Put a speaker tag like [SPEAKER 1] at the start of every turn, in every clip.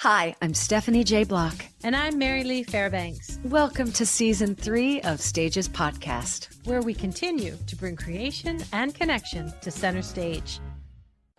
[SPEAKER 1] Hi, I'm Stephanie J. Block.
[SPEAKER 2] And I'm Mary Lee Fairbanks.
[SPEAKER 1] Welcome to Season 3 of Stages Podcast,
[SPEAKER 2] where we continue to bring creation and connection to center stage.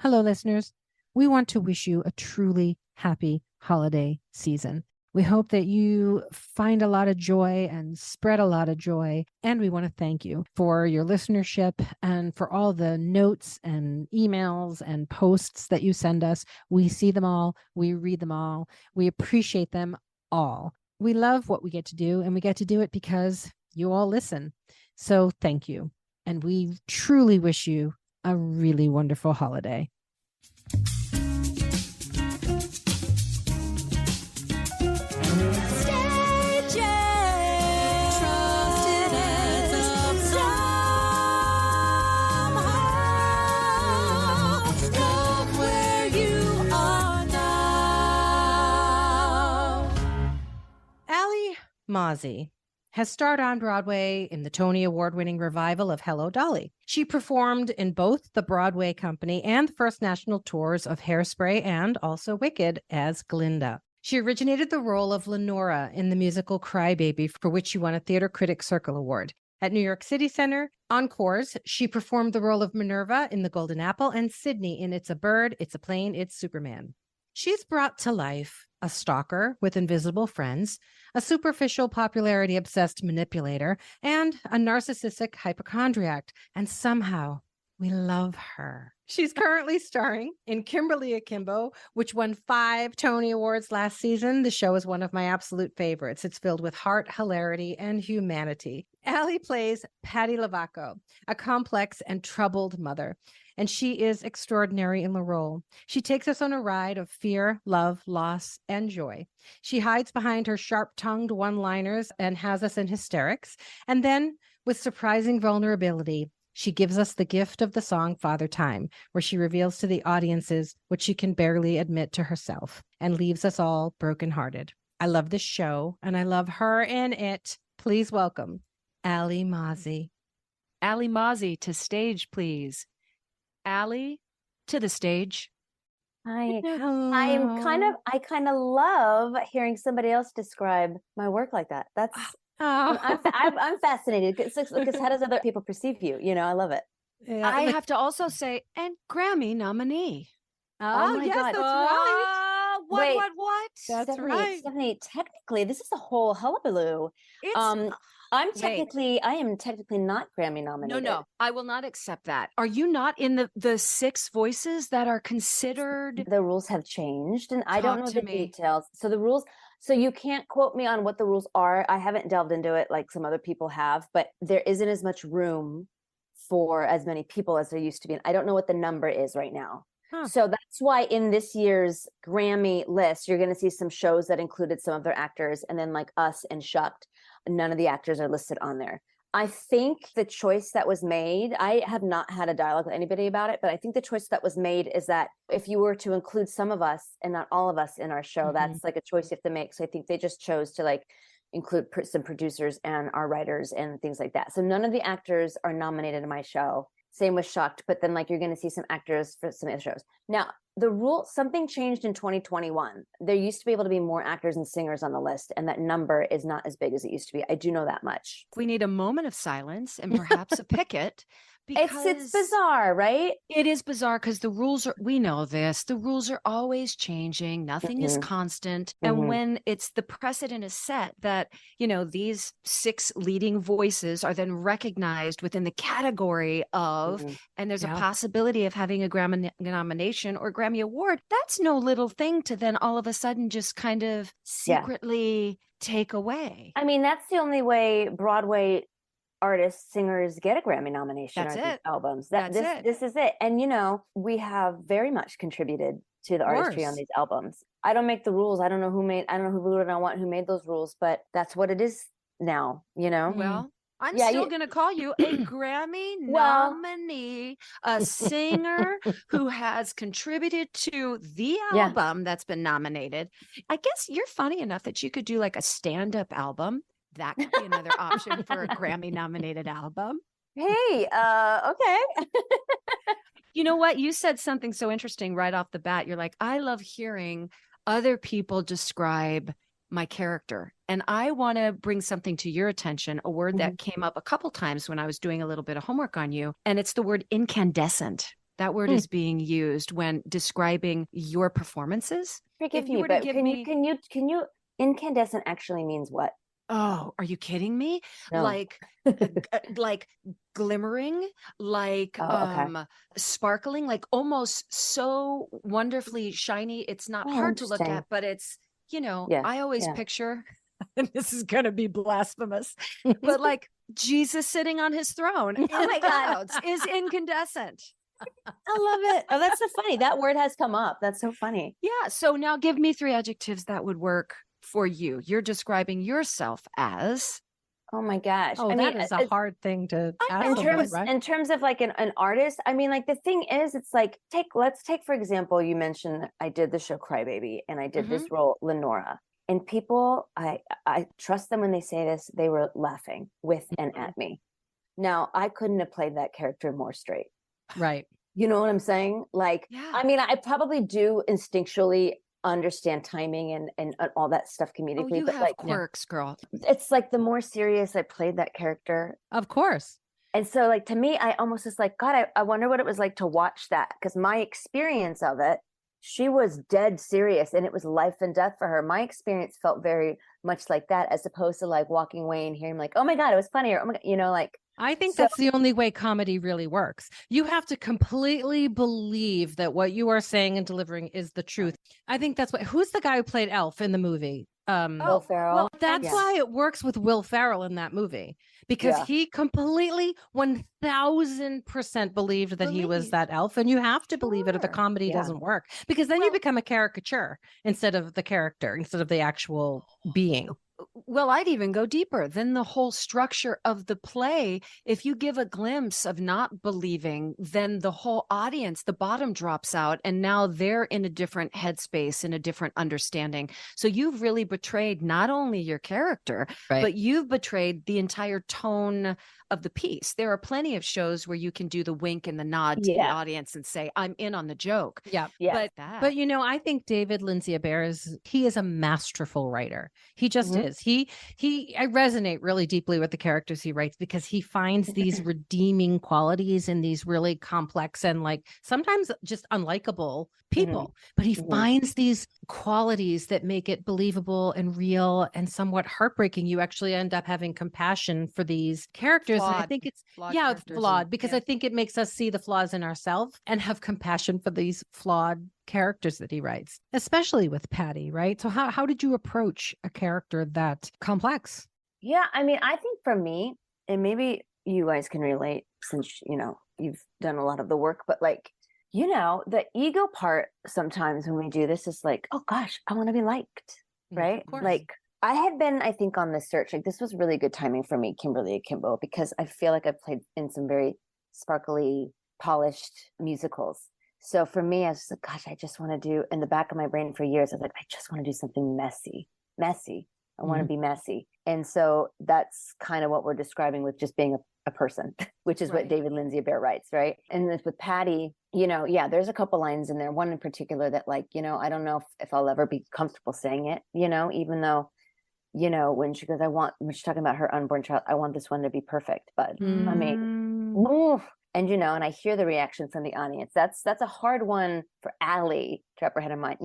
[SPEAKER 2] Hello, listeners. We want to wish you a truly happy holiday season. We hope that you find a lot of joy and spread a lot of joy. And we want to thank you for your listenership and for all the notes and emails and posts that you send us. We see them all. We read them all. We appreciate them all. We love what we get to do, and we get to do it because you all listen. So thank you. And we truly wish you a really wonderful holiday. Alli Mauzey has starred on Broadway in the Tony Award-winning revival of Hello Dolly. She performed in both the Broadway company and the first national tours of Hairspray and also Wicked as Glinda. She originated the role of Lenora in the musical Crybaby, for which she won a Theater Critics Circle Award. At New York City Center Encores, she performed the role of Minerva in The Golden Apple and Sydney in It's a Bird, It's a Plane, It's Superman. She's brought to life a stalker with invisible friends, a superficial popularity-obsessed manipulator, and a narcissistic hypochondriac. And somehow we love her. She's currently starring in Kimberly Akimbo, which won 5 Tony Awards last season. The show is one of my absolute favorites. It's filled with heart, hilarity, and humanity. Alli plays Pattie Lavaco, a complex and troubled mother, and she is extraordinary in the role. She takes us on a ride of fear, love, loss, and joy. She hides behind her sharp-tongued one-liners and has us in hysterics. And then, with surprising vulnerability, she gives us the gift of the song Father Time, where she reveals to the audiences what she can barely admit to herself and leaves us all brokenhearted. I love this show, and I love her in it. Please welcome Alli Mauzey.
[SPEAKER 1] Alli Mauzey to stage, please. Alli, to the stage.
[SPEAKER 3] Hi.
[SPEAKER 2] Hello.
[SPEAKER 3] I kind of love hearing somebody else describe my work like that. I'm fascinated because how does other people perceive you? You know, I love it.
[SPEAKER 1] Yeah, I have to also say, and Grammy nominee.
[SPEAKER 3] Oh my
[SPEAKER 2] yes,
[SPEAKER 3] God.
[SPEAKER 2] that's right.
[SPEAKER 1] What?
[SPEAKER 2] That's
[SPEAKER 3] Stephanie,
[SPEAKER 2] right.
[SPEAKER 3] Stephanie, technically, this is a whole hullabaloo.
[SPEAKER 1] It's
[SPEAKER 3] I am technically not Grammy nominated.
[SPEAKER 1] No, I will not accept that. Are you not in the 6 voices that are considered?
[SPEAKER 3] The rules have changed, and I don't know the
[SPEAKER 1] me.
[SPEAKER 3] details. So the rules, so you can't quote me on what the rules are. I haven't delved into it like some other people have, but there isn't as much room for as many people as there used to be. And I don't know what the number is right now. So that's why in this year's Grammy list, you're going to see some shows that included some of their actors, and then like Us and Shucked, none of the actors are listed on there. I think the choice that was made, I have not had a dialogue with anybody about it, but I think the choice that was made is that if you were to include some of us and not all of us in our show, that's like a choice you have to make. So I think they just chose to like include some producers and our writers and things like that. So none of the actors are nominated in my show. Same with Shocked, but then like you're going to see some actors for some other shows. Now, the rule, something changed in 2021. There used to be able to be more actors and singers on the list, and that number is not as big as it used to be. I do know that much.
[SPEAKER 1] We need a moment of silence and perhaps a picket.
[SPEAKER 3] It's bizarre, right?
[SPEAKER 1] It is bizarre because the rules are, we know this, the rules are always changing. Nothing is constant. And when it's the precedent is set that, you know, these 6 leading voices are then recognized within the category of, and there's a possibility of having a Grammy nomination or Grammy Award, that's no little thing to then all of a sudden just kind of secretly take away.
[SPEAKER 3] I mean, that's the only way Broadway artists, singers get a Grammy nomination.
[SPEAKER 1] That's it.
[SPEAKER 3] Albums. This is it. And you know, we have very much contributed to the artistry on these albums. I don't make the rules. I don't know who wrote it. I want who made those rules, but that's what it is now. You know.
[SPEAKER 1] Well, I'm still going to call you a Grammy nominee, a singer who has contributed to the album that's been nominated. I guess you're funny enough that you could do like a stand-up album. That could be another option for a Grammy nominated album.
[SPEAKER 3] Hey, okay.
[SPEAKER 1] You know what? You said something so interesting right off the bat. You're like, I love hearing other people describe my character. And I want to bring something to your attention, a word that came up a couple times when I was doing a little bit of homework on you, and it's the word incandescent. That word is being used when describing your performances.
[SPEAKER 3] Forgive me, but can you incandescent actually means what?
[SPEAKER 1] Oh, are you kidding me?
[SPEAKER 3] No.
[SPEAKER 1] Like glimmering, like sparkling, like almost so wonderfully shiny. It's not hard to look at, but it's, I always picture, and this is going to be blasphemous, but like Jesus sitting on his throne in the clouds is incandescent.
[SPEAKER 3] I love it. Oh, that's so funny. That word has come up. That's so funny.
[SPEAKER 1] Yeah. So now give me 3 adjectives that would work for you. You're describing yourself as.
[SPEAKER 3] Oh my gosh.
[SPEAKER 2] Oh, that is a hard thing to ask
[SPEAKER 3] in terms of like an artist. I mean, like the thing is, it's like, let's take, for example, you mentioned I did the show Crybaby and I did this role, Lenora. And people, I trust them when they say this, they were laughing with and at me. Now, I couldn't have played that character more straight.
[SPEAKER 2] Right.
[SPEAKER 3] You know what I'm saying? Like, I mean, I probably do instinctually understand timing and all that stuff comedically.
[SPEAKER 1] Oh, you
[SPEAKER 3] but
[SPEAKER 1] have
[SPEAKER 3] like
[SPEAKER 1] quirks, girl.
[SPEAKER 3] It's like the more serious I played that character.
[SPEAKER 2] Of course.
[SPEAKER 3] And so like to me, I almost was like, God, I wonder what it was like to watch that. Because my experience of it, she was dead serious and it was life and death for her. My experience felt very much like that, as opposed to like walking away and hearing like, oh my God, it was funny. Or, oh my God, like,
[SPEAKER 2] I think that's the only way comedy really works. You have to completely believe that what you are saying and delivering is the truth. I think that's who's the guy who played Elf in the movie?
[SPEAKER 3] Will Ferrell.
[SPEAKER 2] Well, that's why it works with Will Ferrell in that movie, because he completely 1000% believed that he was that elf. And you have to believe it or the comedy doesn't work, because then you become a caricature instead of the character, instead of the actual being.
[SPEAKER 1] Well, I'd even go deeper than the whole structure of the play. If you give a glimpse of not believing, then the whole audience, the bottom drops out, and now they're in a different headspace, in a different understanding. So you've really betrayed not only your character, but you've betrayed the entire tone of the piece. There are plenty of shows where you can do the wink and the nod to the audience and say, I'm in on the joke.
[SPEAKER 2] Yeah.
[SPEAKER 1] But
[SPEAKER 2] I think David Lindsay-Abaire is a masterful writer. He just is. I resonate really deeply with the characters he writes, because he finds these redeeming qualities in these really complex and like sometimes just unlikable people, but he finds these qualities that make it believable and real and somewhat heartbreaking. You actually end up having compassion for these characters. And I think it's flawed because I think it makes us see the flaws in ourselves and have compassion for these flawed characters that he writes, especially with Pattie, right? So how did you approach a character that complex?
[SPEAKER 3] Yeah, I mean, I think for me, and maybe you guys can relate since, you've done a lot of the work, but like, the ego part sometimes when we do this is like, oh gosh, I want to be liked, right? Like I had been, I think, on this search, like this was really good timing for me, Kimberly Akimbo, because I feel like I've played in some very sparkly, polished musicals. So for me, I was like, gosh, I just want to do, in the back of my brain for years, I was like, I just want to do something messy. I want to be messy. And so that's kind of what we're describing with just being a person, which is what David Lindsay-Abaire writes, right? And this with Pattie, there's a couple lines in there. One in particular that like, I don't know if I'll ever be comfortable saying it, even though, when she goes, when she's talking about her unborn child, I want this one to be perfect, but I mean, and and I hear the reaction from the audience. That's a hard one for Alli to wrap her head in mind,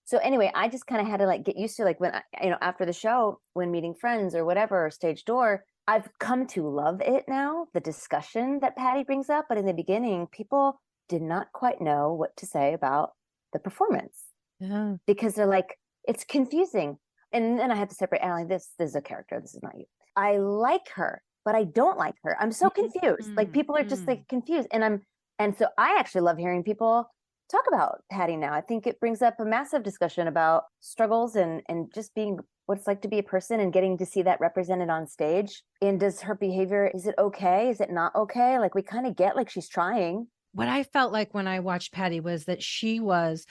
[SPEAKER 3] So anyway, I just kind of had to like get used to like when after the show, when meeting friends or whatever, or stage door, I've come to love it now, the discussion that Pattie brings up. But in the beginning, people did not quite know what to say about the performance because they're like, it's confusing. And then I had to separate, Alli, this is a character. This is not you. I like her, but I don't like her. I'm so confused. Like people are just like confused. And so I actually love hearing people talk about Pattie now. I think it brings up a massive discussion about struggles and just being what it's like to be a person and getting to see that represented on stage. And does her behavior, is it okay? Is it not okay? Like we kind of get like she's trying.
[SPEAKER 2] What I felt like when I watched Pattie was that she was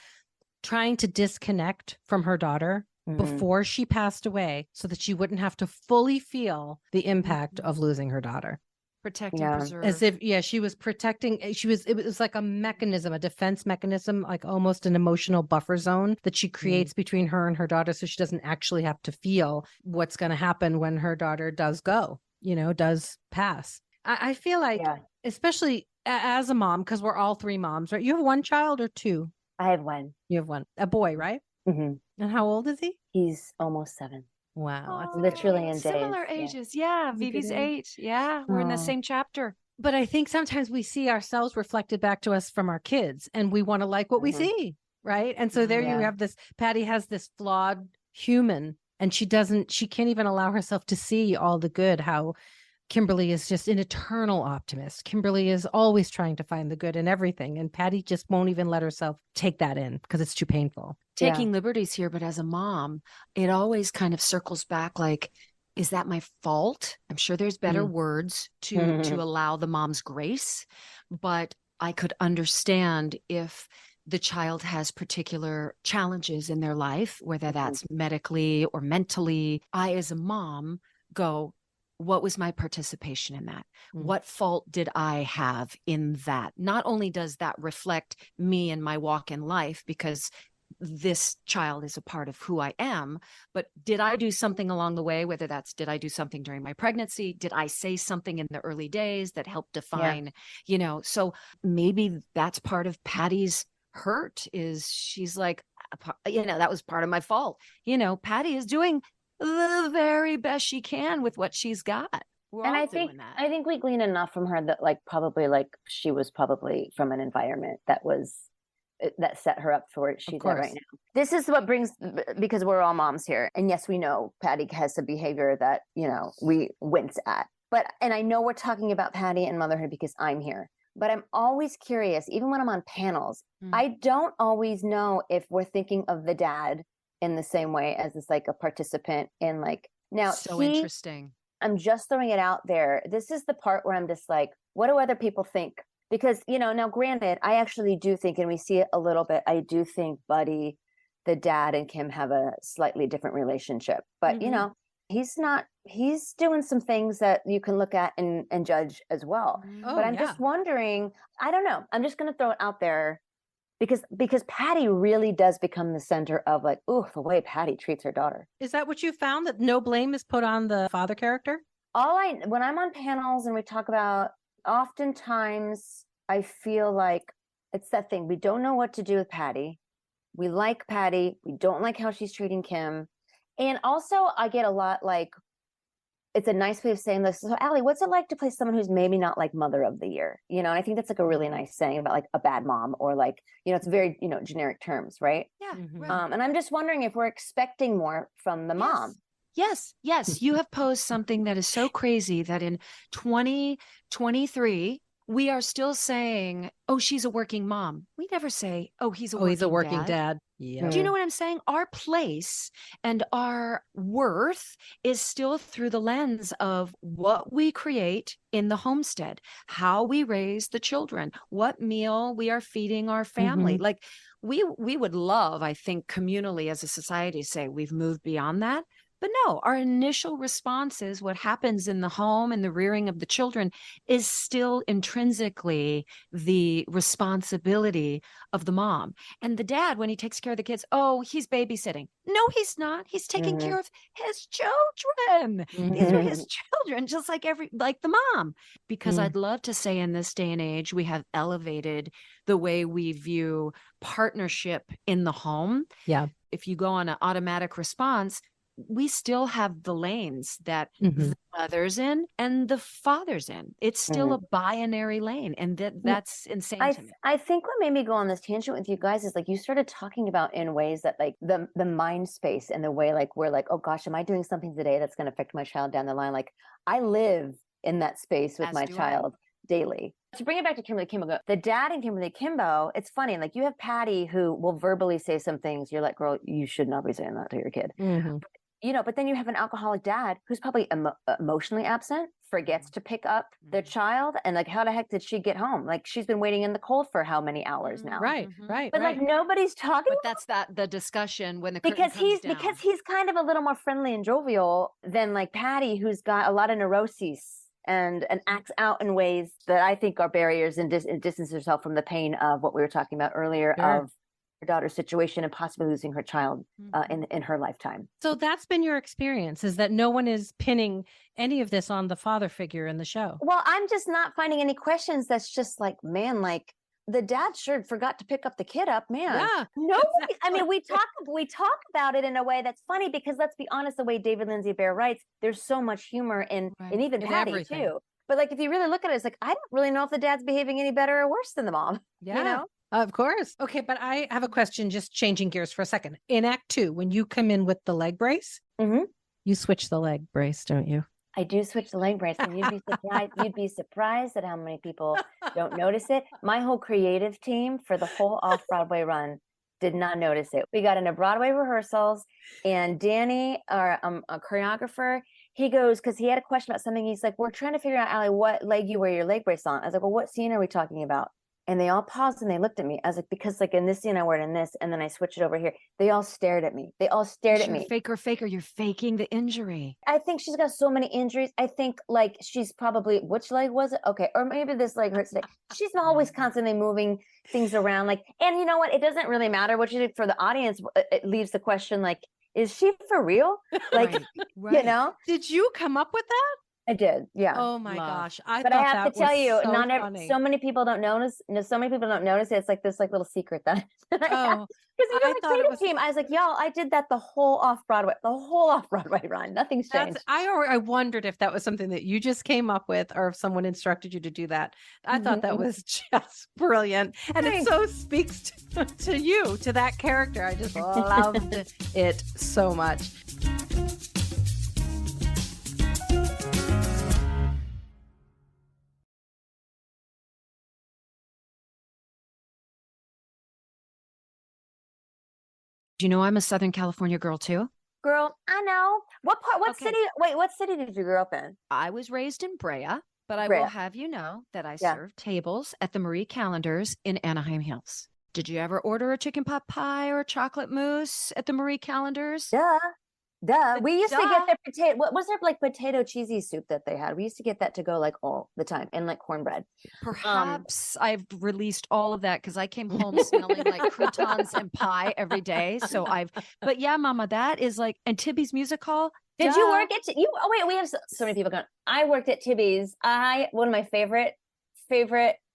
[SPEAKER 2] trying to disconnect from her daughter before she passed away so that she wouldn't have to fully feel the impact of losing her daughter.
[SPEAKER 1] protect and
[SPEAKER 3] Yeah.
[SPEAKER 1] preserve.
[SPEAKER 2] As if, yeah, she was protecting. It was like a mechanism, a defense mechanism, like almost an emotional buffer zone that she creates between her and her daughter. So she doesn't actually have to feel what's going to happen when her daughter does go, does pass. I feel like, especially as a mom, because we're all three moms, right? You have one child or two?
[SPEAKER 3] I have one.
[SPEAKER 2] You have one, a boy, right?
[SPEAKER 3] Mm-hmm.
[SPEAKER 2] And how old is he?
[SPEAKER 3] He's almost 7.
[SPEAKER 2] Wow. That's
[SPEAKER 3] literally in
[SPEAKER 1] similar
[SPEAKER 3] days.
[SPEAKER 1] ages. Yeah. Vivi's 8. Yeah. We're in the same chapter.
[SPEAKER 2] But I think sometimes we see ourselves reflected back to us from our kids and we want to like what we see. Right. And so there you have this, Pattie has this flawed human and she can't even allow herself to see all the good, how Kimberly is just an eternal optimist. Kimberly is always trying to find the good in everything. And Pattie just won't even let herself take that in because it's too painful.
[SPEAKER 1] Taking liberties here, but as a mom, it always kind of circles back like, is that my fault? I'm sure there's better words to allow the mom's grace, but I could understand if the child has particular challenges in their life, whether that's medically or mentally. I, as a mom, go, what was my participation in that? What fault did I have in that? Not only does that reflect me and my walk in life, because this child is a part of who I am, but did I do something along the way? Whether that's, did I do something during my pregnancy? Did I say something in the early days that helped define, so maybe that's part of Pattie's hurt, is she's like, that was part of my fault. Pattie is doing the very best she can with what she's got.
[SPEAKER 3] And I think we glean enough from her that she was probably from an environment that set her up for what she's at right now. This is what brings, because we're all moms here. And yes, we know Pattie has some behavior that, we wince at. And I know we're talking about Pattie and motherhood because I'm here. But I'm always curious, even when I'm on panels, I don't always know if we're thinking of the dad in the same way as this, like a participant in now.
[SPEAKER 1] So interesting.
[SPEAKER 3] I'm just throwing it out there. This is the part where I'm just like, what do other people think? Because, now granted, I actually do think, and we see it a little bit, I do think Buddy, the dad, and Kim have a slightly different relationship. But, he's doing some things that you can look at and judge as well. But I'm just wondering, I don't know. I'm just going to throw it out there because Pattie really does become the center of the way Pattie treats her daughter.
[SPEAKER 2] Is that what you found, that no blame is put on the father character?
[SPEAKER 3] When I'm on panels and we talk about, oftentimes I feel like it's that thing. We don't know what to do with Pattie. We like Pattie. We don't like how she's treating Kim. And also I get a lot it's a nice way of saying this. So Alli, what's it like to play someone who's maybe not mother of the year? And I think that's a really nice saying about a bad mom, or it's very, generic terms, right?
[SPEAKER 1] Yeah. Right.
[SPEAKER 3] And I'm just wondering if we're expecting more from the mom.
[SPEAKER 1] Yes. You have posed something that is so crazy that in 2023, we are still saying, oh, she's a working mom. We never say, oh, he's a working dad.
[SPEAKER 2] Yeah.
[SPEAKER 1] Do you know what I'm saying? Our place and our worth is still through the lens of what we create in the homestead, how we raise the children, what meal we are feeding our family. We would love, I think, communally as a society, say we've moved beyond that. But no, our initial response is what happens in the home and the rearing of the children is still intrinsically the responsibility of the mom. And the dad, when he takes care of the kids, oh, he's babysitting. No, he's not. He's taking care of his children. These are his children, just like the mom. Because I'd love to say in this day and age, we have elevated the way we view partnership in the home.
[SPEAKER 2] Yeah.
[SPEAKER 1] If you go on an automatic response, we still have the lanes that the mother's in and the father's in. It's still a binary lane. And that's insane to me.
[SPEAKER 3] I think what made me go on this tangent with you guys is you started talking about in ways that the mind space and the way we're oh gosh, am I doing something today that's going to affect my child down the line? I live in that space with my child daily. To bring it back to Kimberly Akimbo, the dad in Kimberly Akimbo, it's funny. You have Pattie who will verbally say some things. You're like, girl, you should not be saying that to your kid. But then you have an alcoholic dad who's probably emotionally absent, forgets to pick up their child. And how the heck did she get home? She's been waiting in the cold for how many hours now?
[SPEAKER 2] Right.
[SPEAKER 3] But nobody's talking.
[SPEAKER 1] But that's the discussion when the
[SPEAKER 3] curtain comes down. Because he's kind of a little more friendly and jovial than Pattie, who's got a lot of neuroses and acts out in ways that I think are barriers and distance herself from the pain of what we were talking about earlier of her daughter's situation and possibly losing her child in her lifetime.
[SPEAKER 2] So that's been your experience, is that no one is pinning any of this on the father figure in the show?
[SPEAKER 3] Well, I'm just not finding any questions. That's just like, man, like the dad sure forgot to pick up the kid up, man.
[SPEAKER 2] Yeah,
[SPEAKER 3] nobody.
[SPEAKER 2] exactly.
[SPEAKER 3] I mean, we talk about it in a way that's funny because let's be honest, the way David Lindsay Bear writes, there's so much humor and even
[SPEAKER 2] In
[SPEAKER 3] Pattie
[SPEAKER 2] everything.
[SPEAKER 3] too. But like, if you really look at it, it's like I don't really know if the dad's behaving any better or worse than the mom.
[SPEAKER 2] Yeah.
[SPEAKER 3] You know?
[SPEAKER 2] Of course. Okay, but I have a question, just changing gears for a second. In Act 2, when you come in with the leg brace, you switch the leg brace, don't you?
[SPEAKER 3] I do switch the leg brace, and you'd be surprised. You'd be surprised at how many people don't notice it. My whole creative team for the whole off-Broadway run did not notice it. We got into Broadway rehearsals, and Danny, our a choreographer, he goes, because he had a question about something. He's like, "We're trying to figure out, Alli, what leg you wear your leg brace on." I was like, "Well, what scene are we talking about?" And they all paused and they looked at me. I was like, because like in this scene, I wear it in this, and then I switch it over here. They all stared at me. They all stared at me.
[SPEAKER 1] Faker, you're faking the injury.
[SPEAKER 3] I think she's got so many injuries. I think like she's probably, which leg was it? Okay. Or maybe this leg hurts today. She's always constantly moving things around. Like, and you know what? It doesn't really matter what you did for the audience. It leaves the question like, is she for real? Like, you know?
[SPEAKER 2] Did you come up with that?
[SPEAKER 3] I did. Yeah.
[SPEAKER 2] Oh my gosh.
[SPEAKER 3] But I have to tell you,
[SPEAKER 2] funny.
[SPEAKER 3] so many people don't notice. So many people don't notice it. It's like this like little secret that
[SPEAKER 2] Oh,
[SPEAKER 3] because even my creative team, I was like, y'all, I did that the whole off Broadway run. Nothing's changed.
[SPEAKER 2] I wondered if that was something that you just came up with or if someone instructed you to do that. I thought that was just brilliant. And it so speaks to you, to that character. I just loved it so much.
[SPEAKER 1] You know, I'm a Southern California girl too.
[SPEAKER 3] Girl, I know. What city? Wait, what city did you grow up in?
[SPEAKER 1] I was raised in Brea, but I will have you know that I served tables at the Marie Callender's in Anaheim Hills. Did you ever order a chicken pot pie or a chocolate mousse at the Marie Callender's?
[SPEAKER 3] Duh. We used to get their potato. What was their like potato cheesy soup that they had? We used to get that to go like all the time, and like cornbread.
[SPEAKER 1] Perhaps I've released all of that because I came home smelling like croutons and pie every day. So but yeah, Mama, that is like, and Tibbies Music Hall.
[SPEAKER 3] Did you work at you? Oh wait, we have so many people going. I worked at Tibbies. One of my favorite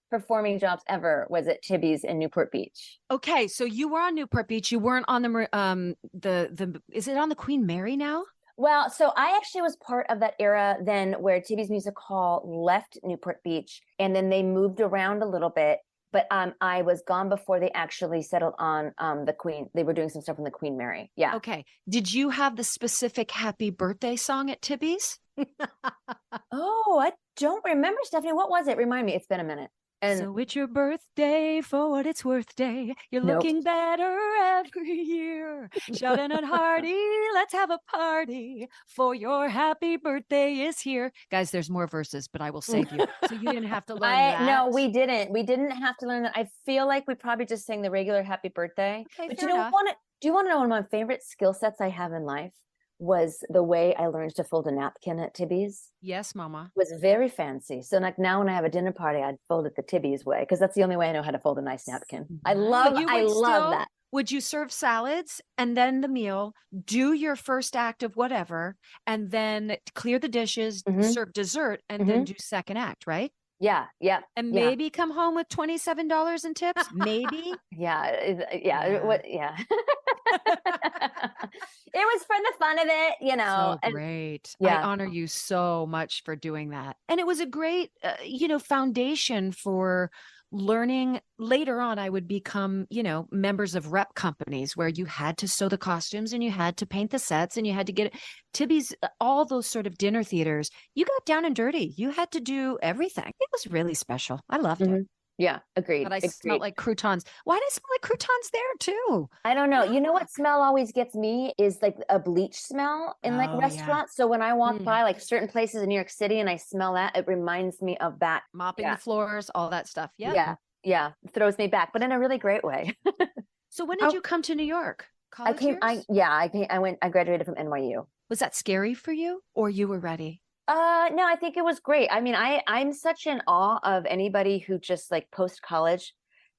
[SPEAKER 3] performing jobs ever was at Tibbies in Newport Beach.
[SPEAKER 1] Okay, so you were on Newport Beach. You weren't on the is it on the Queen Mary now?
[SPEAKER 3] Well, so I actually was part of that era then where Tibbies Music Hall left Newport Beach and then they moved around a little bit. But I was gone before they actually settled on the Queen. They were doing some stuff on the Queen Mary. Yeah.
[SPEAKER 1] Okay. Did you have the specific happy birthday song at Tibbies?
[SPEAKER 3] Oh, I don't remember, Stephanie. What was it? Remind me. It's been a minute. And
[SPEAKER 1] so it's your birthday for what it's worth day. You're looking better every year. Shouting and hearty, let's have a party. For your happy birthday is here. Guys, there's more verses, but I will save you. So you didn't have to learn that.
[SPEAKER 3] No, we didn't. We didn't have to learn that. I feel like we probably just sang the regular happy birthday. Okay, but do you want to know one of my favorite skill sets I have in life? Was the way I learned to fold a napkin at Tibbies.
[SPEAKER 1] Yes, Mama.
[SPEAKER 3] Was very fancy. So like now when I have a dinner party, I'd fold it the Tibbies way because that's the only way I know how to fold a nice napkin. I love that.
[SPEAKER 1] Would you serve salads and then the meal, do your first act of whatever, and then clear the dishes, serve dessert, and then do second act, right?
[SPEAKER 3] Yeah.
[SPEAKER 1] And maybe come home with $27 in tips? Maybe?
[SPEAKER 3] Yeah. It was for the fun of it, you know.
[SPEAKER 1] So great. I honor you so much for doing that. And it was a great, foundation for learning. Later on, I would become, members of rep companies where you had to sew the costumes and you had to paint the sets and you had to get Tibbies, all those sort of dinner theaters. You got down and dirty. You had to do everything. It was really special. I loved it.
[SPEAKER 3] Yeah, agreed.
[SPEAKER 1] But I smelled like croutons. Why did I smell like croutons there too?
[SPEAKER 3] I don't know. You know what smell always gets me is like a bleach smell in like restaurants. Yeah. So when I walk by like certain places in New York City and I smell that, it reminds me of that.
[SPEAKER 1] Mopping the floors, all that stuff. Yeah.
[SPEAKER 3] Yeah. It throws me back, but in a really great way.
[SPEAKER 1] So when did you come to New York? College
[SPEAKER 3] I graduated from NYU.
[SPEAKER 1] Was that scary for you or you were ready?
[SPEAKER 3] No, I think it was great. I mean, I'm such in awe of anybody who just like post college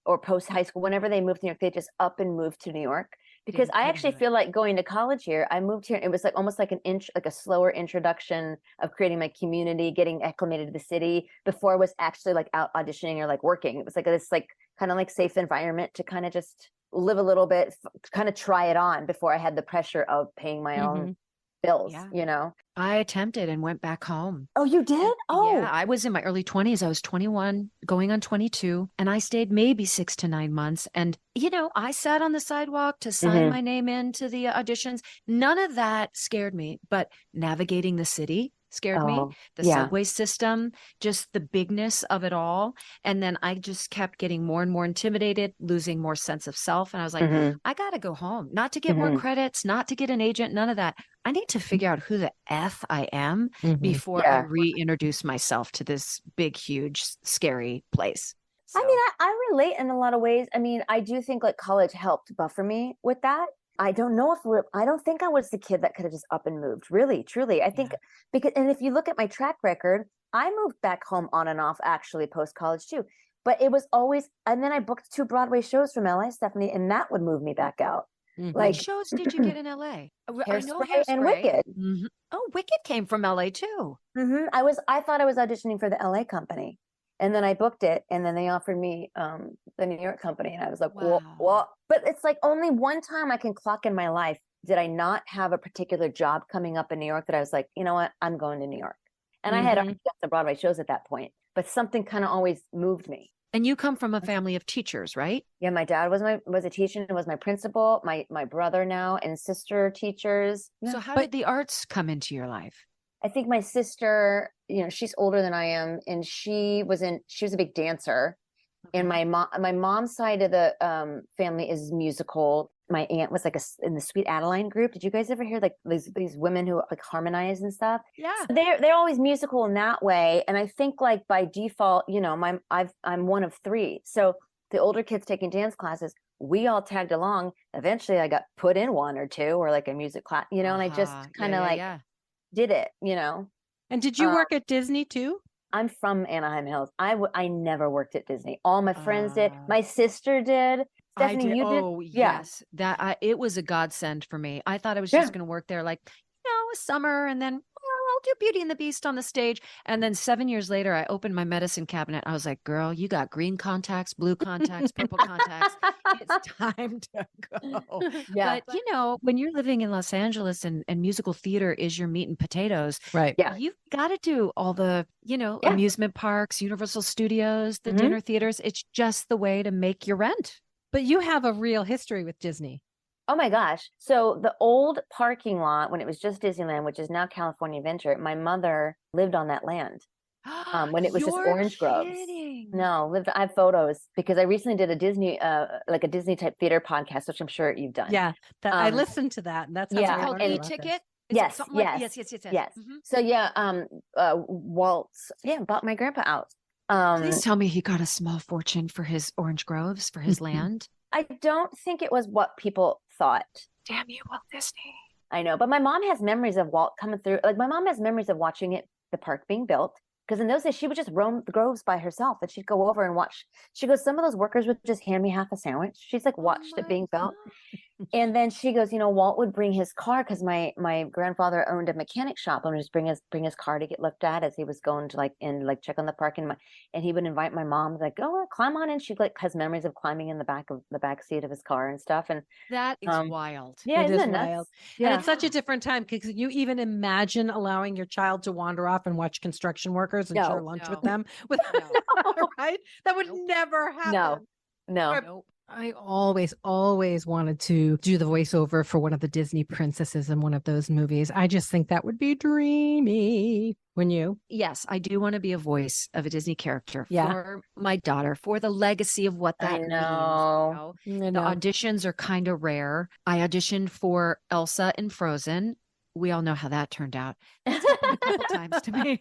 [SPEAKER 3] or post high school, whenever they move to New York, they just up and move to New York. Because I actually feel like going to college here, I moved here. It was like almost like like a slower introduction of creating my community, getting acclimated to the city before I was actually like out auditioning or like working. It was like this like kind of like safe environment to kind of just live a little bit, kind of try it on before I had the pressure of paying my own bills, you know?
[SPEAKER 1] I attempted and went back home.
[SPEAKER 3] Oh, you did? Oh,
[SPEAKER 1] yeah. I was in my early 20s. I was 21, going on 22, and I stayed maybe 6 to 9 months. And, you know, I sat on the sidewalk to sign my name into the auditions. None of that scared me, but navigating the city scared me. The subway system, just the bigness of it all. And then I just kept getting more and more intimidated, losing more sense of self. And I was like, I got to go home, not to get more credits, not to get an agent, none of that. I need to figure out who the F I am before I reintroduce myself to this big, huge, scary place. So.
[SPEAKER 3] I mean, I relate in a lot of ways. I mean, I do think like college helped buffer me with that. I don't know if I don't think I was the kid that could have just up and moved. Really, truly. I think because, and if you look at my track record, I moved back home on and off actually post college too. But it was always, and then I booked 2 Broadway shows from LA, Stephanie, and that would move me back out.
[SPEAKER 1] Like,
[SPEAKER 3] Like,
[SPEAKER 1] what shows did you get in LA? I know
[SPEAKER 3] Hairspray and Wicked.
[SPEAKER 1] Oh, Wicked came from LA too.
[SPEAKER 3] I thought I was auditioning for the LA company. And then I booked it, and then they offered me the New York company, and I was like, what? But it's like only one time I can clock in my life did I not have a particular job coming up in New York that I was like, you know what, I'm going to New York. And I had already got the Broadway shows at that point, but something kind of always moved me.
[SPEAKER 1] And you come from a family of teachers, right?
[SPEAKER 3] Yeah, my dad was a teacher and was my principal. My brother now and sister teachers.
[SPEAKER 1] So how did the arts come into your life?
[SPEAKER 3] I think my sister, you know, she's older than I am, and she was a big dancer. And my mom's side of the family is musical. My aunt was like in the Sweet Adeline group. Did you guys ever hear like these women who like harmonize and stuff?
[SPEAKER 1] Yeah,
[SPEAKER 3] so they're always musical in that way. And I think like by default, you know, I'm one of 3. So the older kids taking dance classes, we all tagged along. Eventually, I got put in 1 or 2 or like a music class, you know, and I just kind of did it, you know.
[SPEAKER 2] And did you work at Disney too?
[SPEAKER 3] I'm from Anaheim Hills. I never worked at Disney. All my friends did. My sister did. Stephanie, you did?
[SPEAKER 1] Oh, yes. It was a godsend for me. I thought I was just going to work there like, you know, a summer, and then I'll do Beauty and the Beast on the stage. And then 7 years later, I opened my medicine cabinet. I was like, girl, you got green contacts, blue contacts, purple contacts. It's time to go.
[SPEAKER 3] Yeah.
[SPEAKER 1] But, you know, when you're living in Los Angeles and musical theater is your meat and potatoes,
[SPEAKER 2] right?
[SPEAKER 3] Yeah.
[SPEAKER 1] You've got to do all the, you know, amusement parks, Universal Studios, the dinner theaters. It's just the way to make your rent.
[SPEAKER 2] But you have a real history with Disney.
[SPEAKER 3] Oh my gosh. So the old parking lot when it was just Disneyland, which is now California Adventure, my mother lived on that land. When it was just orange groves. No, I have photos because I recently did a Disney like a Disney type theater podcast, which I'm sure you've done.
[SPEAKER 2] Yeah. I listened to that. And that's
[SPEAKER 1] called E-Ticket.
[SPEAKER 3] Yes.
[SPEAKER 1] Yes.
[SPEAKER 3] So Waltz bought my grandpa out.
[SPEAKER 1] Please tell me he got a small fortune for his orange groves, for his land.
[SPEAKER 3] I don't think it was what people thought.
[SPEAKER 1] Damn you, Walt Disney.
[SPEAKER 3] I know, but my mom has memories of Walt coming through. Like my mom has memories of watching the park being built. Because in those days, she would just roam the groves by herself, and she'd go over and watch. She goes, some of those workers would just hand me half a sandwich. She's like watched it being built. And then she goes, you know, Walt would bring his car because my grandfather owned a mechanic shop and would just bring his car to get looked at as he was going to check on the park. And he would invite my mom, like, oh, climb on. And she like has memories of climbing in the back seat of his car and stuff. And
[SPEAKER 1] that is wild.
[SPEAKER 3] Yeah,
[SPEAKER 2] it is
[SPEAKER 3] isn't it
[SPEAKER 2] wild.
[SPEAKER 3] nuts?
[SPEAKER 2] Yeah. And it's such a different time because you even imagine allowing your child to wander off and watch construction workers and share lunch with them. Right? That would never happen.
[SPEAKER 3] No.
[SPEAKER 2] I always wanted to do the voiceover for one of the Disney princesses in one of those movies. I just think that would be dreamy. Wouldn't you?
[SPEAKER 1] Yes, I do want to be a voice of a Disney character for my daughter, for the legacy of what that means.
[SPEAKER 3] I know.
[SPEAKER 1] The auditions are kind of rare. I auditioned for Elsa in Frozen. We all know how that turned out. It's happened a couple times to me.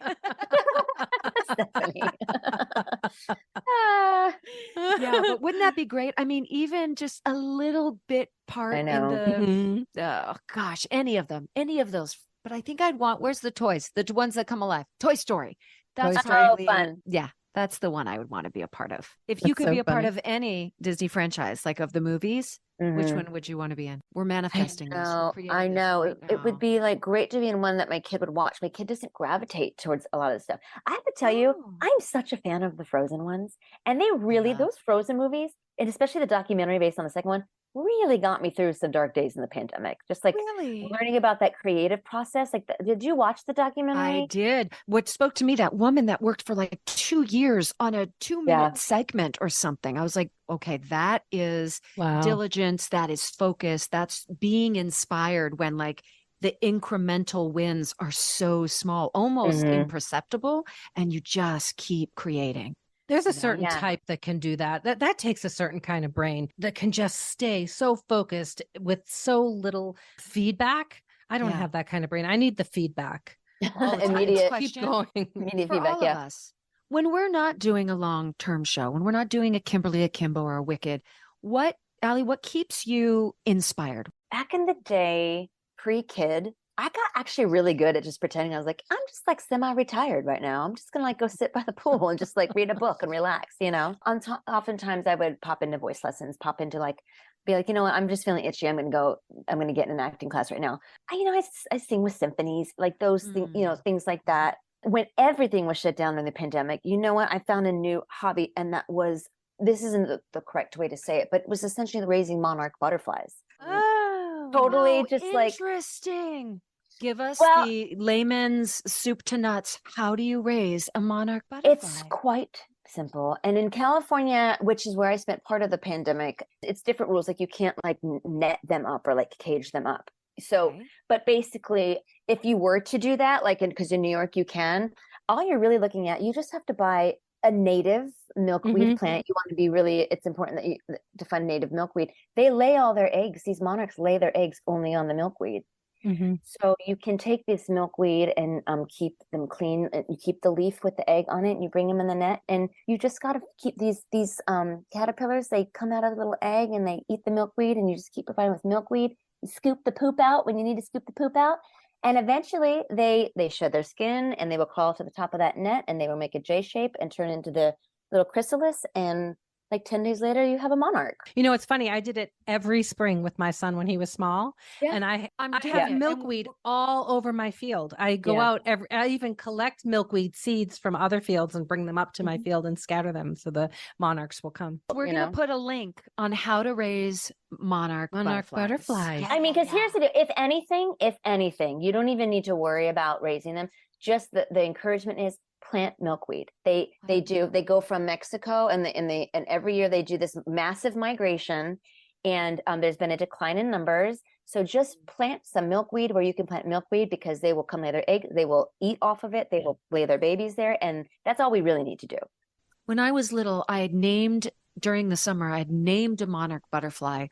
[SPEAKER 1] Yeah, but wouldn't that be great? I mean, even just a little bit part in the, oh gosh, any of those but I think I'd want, where's the toys? The ones that come alive. Toy Story. That's
[SPEAKER 2] Toy Story.
[SPEAKER 3] Oh, fun.
[SPEAKER 1] Yeah, that's the one I would want to be a part of. If you
[SPEAKER 2] That's
[SPEAKER 1] could
[SPEAKER 2] so
[SPEAKER 1] be a part
[SPEAKER 2] funny.
[SPEAKER 1] of any Disney franchise, like of the movies, which
[SPEAKER 3] Mhm.
[SPEAKER 1] one would you want to be in? We're manifesting this. We're
[SPEAKER 3] No,
[SPEAKER 1] creating
[SPEAKER 3] I
[SPEAKER 1] this
[SPEAKER 3] know.
[SPEAKER 1] right
[SPEAKER 3] It would
[SPEAKER 1] now.
[SPEAKER 3] be like great to be in one that my kid would watch. My kid doesn't gravitate towards a lot of stuff. I have to tell you,
[SPEAKER 1] Oh.
[SPEAKER 3] I'm such a fan of the Frozen ones. And they really,
[SPEAKER 1] Yeah.
[SPEAKER 3] those Frozen movies, and especially the documentary based on the second one, really got me through some dark days in the pandemic. Just like
[SPEAKER 1] Really?
[SPEAKER 3] learning about that creative process. Like, did you watch the
[SPEAKER 1] I
[SPEAKER 3] documentary?
[SPEAKER 1] did. What spoke to me, that woman that worked for like 2 years on a 2-minute
[SPEAKER 3] Yeah.
[SPEAKER 1] segment or something. I was like, okay, that is
[SPEAKER 2] Wow.
[SPEAKER 1] diligence. That is focus. That's being inspired when like the incremental wins are so small, almost
[SPEAKER 3] Mhm.
[SPEAKER 1] imperceptible, and you just keep creating.
[SPEAKER 2] There's a
[SPEAKER 1] You know?
[SPEAKER 2] certain
[SPEAKER 3] Yeah.
[SPEAKER 2] type that can do that. That takes a certain kind of brain that can just stay so focused with so little feedback. I don't
[SPEAKER 1] Yeah.
[SPEAKER 2] have that kind of brain. I need the feedback all the time.
[SPEAKER 3] Immediate,
[SPEAKER 2] Keep
[SPEAKER 1] question.
[SPEAKER 2] going.
[SPEAKER 3] immediate
[SPEAKER 1] For
[SPEAKER 3] feedback.
[SPEAKER 1] all
[SPEAKER 3] Yeah.
[SPEAKER 1] of us, when we're not doing a long-term show, when we're not doing a Kimberly Akimbo or a Wicked, Alli, what keeps you inspired?
[SPEAKER 3] Back in the day, pre-kid, I got actually really good at just pretending. I was like, I'm just like semi-retired right now. I'm just gonna like go sit by the pool and just like read a book and relax, you know. Oftentimes I would pop into voice lessons, pop into like, be like, you know what, I'm just feeling itchy. I'm gonna get in an acting class right now. I sing with symphonies, like those things, things like that. When everything was shut down during the pandemic, you know what? I found a new hobby, and that was, this isn't the correct way to say it, but it was essentially raising monarch butterflies.
[SPEAKER 2] Oh,
[SPEAKER 3] Totally,
[SPEAKER 1] Oh,
[SPEAKER 3] just like,
[SPEAKER 1] interesting. Give us
[SPEAKER 3] well,
[SPEAKER 1] the layman's soup to nuts. How do you raise a monarch butterfly?
[SPEAKER 3] it's quite simple. And in California, which is where I spent part of the pandemic, it's different rules. Like you can't like net them up or like cage them up. So,
[SPEAKER 1] Okay.
[SPEAKER 3] but basically, if you were to do that, like, because in New York you can, all you're really looking at, you just have to buy a native milkweed
[SPEAKER 2] Mhm.
[SPEAKER 3] plant. You want to be really, it's important that you to find native milkweed. They lay all their eggs. These monarchs lay their eggs only on the milkweed.
[SPEAKER 2] Mhm.
[SPEAKER 3] So you can take this milkweed and keep them clean. You keep the leaf with the egg on it, and you bring them in the net. And you just got to keep these caterpillars. They come out of the little egg and they eat the milkweed, and you just keep providing with milkweed. You scoop the poop out when you need to scoop the poop out, and eventually they shed their skin and they will crawl to the top of that net, and they will make a J shape and turn into the little chrysalis. And like 10 days later, you have a monarch.
[SPEAKER 2] You know, it's funny. I did it every spring with my son when he was small.
[SPEAKER 3] Yeah.
[SPEAKER 2] And I
[SPEAKER 1] I'm doing
[SPEAKER 2] have
[SPEAKER 1] it. And
[SPEAKER 2] milkweed all over my field. I go
[SPEAKER 3] Yeah.
[SPEAKER 2] out I even collect milkweed seeds from other fields and bring them up to my field and scatter them so the monarchs will come.
[SPEAKER 1] we're
[SPEAKER 3] you
[SPEAKER 1] going to
[SPEAKER 3] know?
[SPEAKER 1] put a link on how to raise monarch
[SPEAKER 2] butterflies.
[SPEAKER 1] Yeah,
[SPEAKER 3] I mean,
[SPEAKER 1] yeah,
[SPEAKER 3] because here's the
[SPEAKER 1] yeah.
[SPEAKER 3] deal. If anything, you don't even need to worry about raising them. Just the encouragement is plant milkweed. They go from Mexico, and every year they do this massive migration, and there's been a decline in numbers. So just plant some milkweed where you can plant milkweed, because they will come lay their egg. They will eat off of it. They will lay their babies there, and that's all we really need to do.
[SPEAKER 1] When I was little, during the summer, I had named a monarch butterfly,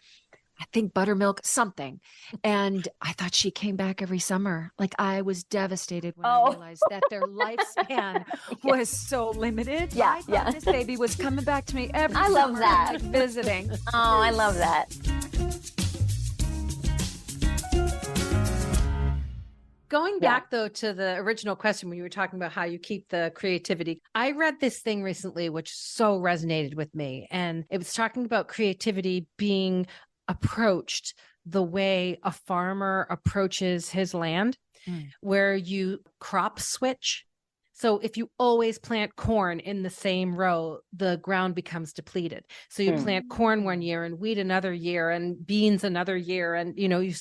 [SPEAKER 1] I think buttermilk something. And I thought she came back every summer. Like I was devastated when I realized that their lifespan was so limited.
[SPEAKER 3] Yeah,
[SPEAKER 1] I thought this baby was coming back to me every
[SPEAKER 3] I love
[SPEAKER 1] summer,
[SPEAKER 3] that.
[SPEAKER 1] like, visiting.
[SPEAKER 3] Oh, I love that.
[SPEAKER 2] Going
[SPEAKER 3] Yeah.
[SPEAKER 2] back though to the original question when you were talking about how you keep the creativity, I read this thing recently which so resonated with me, and it was talking about creativity being approached the way a farmer approaches his land, where you crop switch. So if you always plant corn in the same row, the ground becomes depleted. So you plant corn one year and wheat another year and beans another year, and you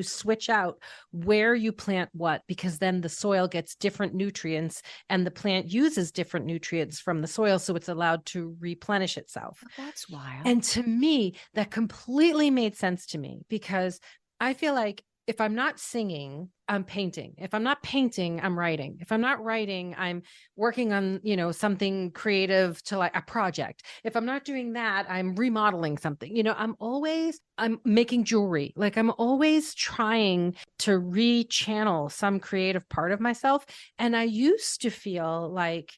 [SPEAKER 2] switch out where you plant what, because then the soil gets different nutrients and the plant uses different nutrients from the soil, so it's allowed to replenish itself.
[SPEAKER 1] That's wild.
[SPEAKER 2] And to me, that completely made sense to me, because I feel like if I'm not singing, I'm painting. If I'm not painting, I'm writing. If I'm not writing, I'm working on, something creative to like a project. If I'm not doing that, I'm remodeling something. I'm making jewelry. Like I'm always trying to rechannel some creative part of myself. And I used to feel like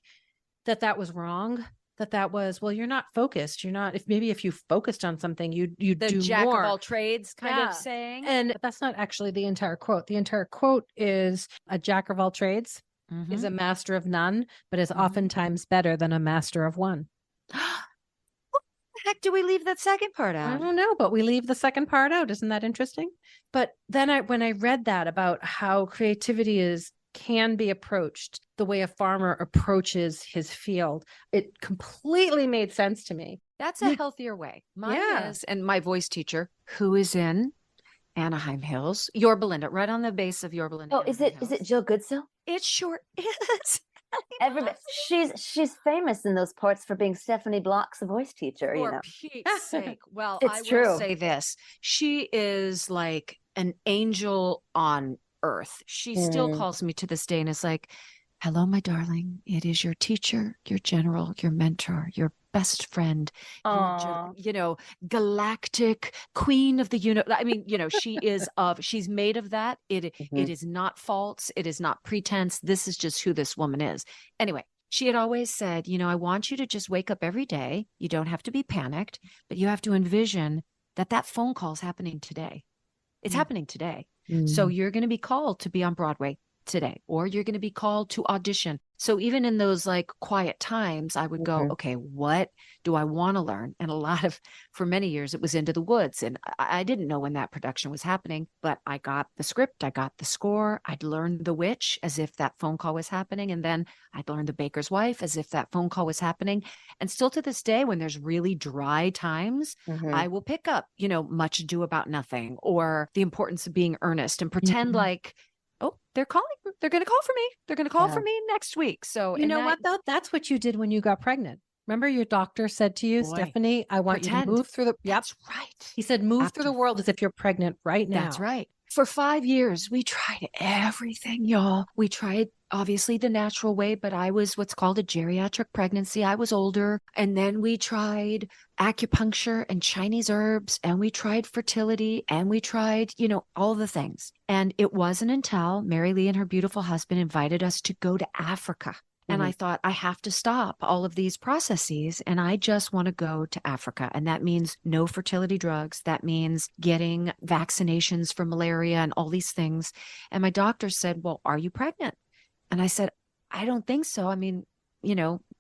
[SPEAKER 2] that was wrong, that was, well, you're not focused. You're not, if you focused on something, you
[SPEAKER 1] The
[SPEAKER 2] do
[SPEAKER 1] jack
[SPEAKER 2] more.
[SPEAKER 1] of all trades kind
[SPEAKER 2] Yeah.
[SPEAKER 1] of saying.
[SPEAKER 2] And that's not actually the entire quote. The entire quote is, a jack of all trades is a master of none, but is oftentimes better than a master of one.
[SPEAKER 1] What the heck do we leave that second part
[SPEAKER 2] I
[SPEAKER 1] out?
[SPEAKER 2] don't know, but we leave the second part out. Isn't that interesting? But then when I read that about how creativity can be approached the way a farmer approaches his field, it completely made sense to me.
[SPEAKER 1] That's a healthier way. Mine
[SPEAKER 2] Yeah.
[SPEAKER 1] is, and my voice teacher, who is in Anaheim Hills, Your Belinda, right on the base of Your Belinda.
[SPEAKER 3] Oh, is it Jill Goodsill?
[SPEAKER 1] It sure is.
[SPEAKER 3] Everybody, she's famous in those parts for being Stephanie Block's voice teacher. You
[SPEAKER 1] For
[SPEAKER 3] know,
[SPEAKER 1] Pete's sake. Well,
[SPEAKER 3] It's
[SPEAKER 1] I will
[SPEAKER 3] true.
[SPEAKER 1] say this. She is like an angel on earth. She still calls me to this day and is like, hello, my darling. It is your teacher, your general, your mentor, your best friend, your, galactic queen of the universe. I mean, she's made of that. It is not false. It is not pretense. This is just who this woman is. Anyway, she had always said, I want you to just wake up every day. You don't have to be panicked, but you have to envision that phone call is happening today. It's happening today. So you're going to be called to be on Broadway today, or you're going to be called to audition. So even in those like quiet times, I would go, okay, what do I want to learn? And for many years, it was Into the Woods. And I didn't know when that production was happening, but I got the script, I got the score, I'd learn The Witch as if that phone call was happening. And then I'd learn The Baker's Wife as if that phone call was happening. And still to this day, when there's really dry times, I will pick up, Much Ado About Nothing, or The Importance of Being Earnest, and pretend like, oh, they're calling. They're going to call for me. They're going to call for me next week. So
[SPEAKER 2] you know what, though? That's what you did when you got pregnant. Remember your doctor said to you, Stephanie, I want you to move through the...
[SPEAKER 1] That's right.
[SPEAKER 2] He said, move through the world as if you're pregnant right now.
[SPEAKER 1] That's right. For 5 years, we tried everything, y'all. We tried, obviously, the natural way, but I was what's called a geriatric pregnancy. I was older. And then we tried acupuncture and Chinese herbs, and we tried fertility, and we tried, all the things. And it wasn't until Mary Lee and her beautiful husband invited us to go to Africa. And I thought, I have to stop all of these processes, and I just want to go to Africa. And that means no fertility drugs. That means getting vaccinations for malaria and all these things. And my doctor said, well, are you pregnant? And I said, I don't think so. I mean,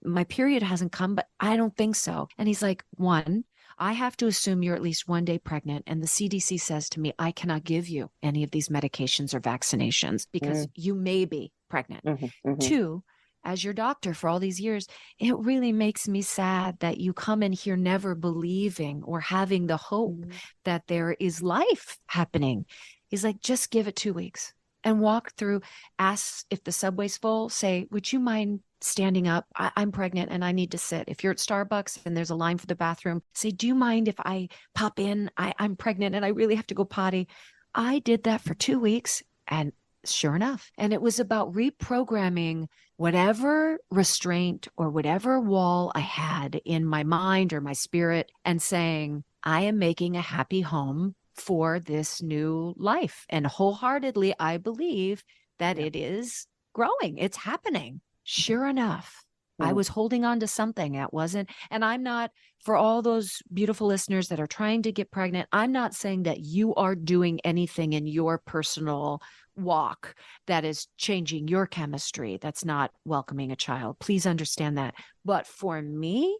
[SPEAKER 1] my period hasn't come, but I don't think so. And he's like, one, I have to assume you're at least 1 day pregnant. And the CDC says to me, I cannot give you any of these medications or vaccinations because you may be pregnant. Two, as your doctor for all these years, it really makes me sad that you come in here never believing or having the hope that there is life happening. He's like, just give it 2 weeks and walk through, ask if the subway's full, say, would you mind standing up? I'm pregnant and I need to sit. If you're at Starbucks and there's a line for the bathroom, say, do you mind if I pop in? I'm pregnant and I really have to go potty. I did that for 2 weeks and sure enough. And it was about reprogramming whatever restraint or whatever wall I had in my mind or my spirit and saying, I am making a happy home for this new life. And wholeheartedly, I believe that it is growing. It's happening. Sure enough, I was holding on to something that wasn't, and I'm not, for all those beautiful listeners that are trying to get pregnant, I'm not saying that you are doing anything in your personal walk that is changing your chemistry, that's not welcoming a child. Please understand that. But for me,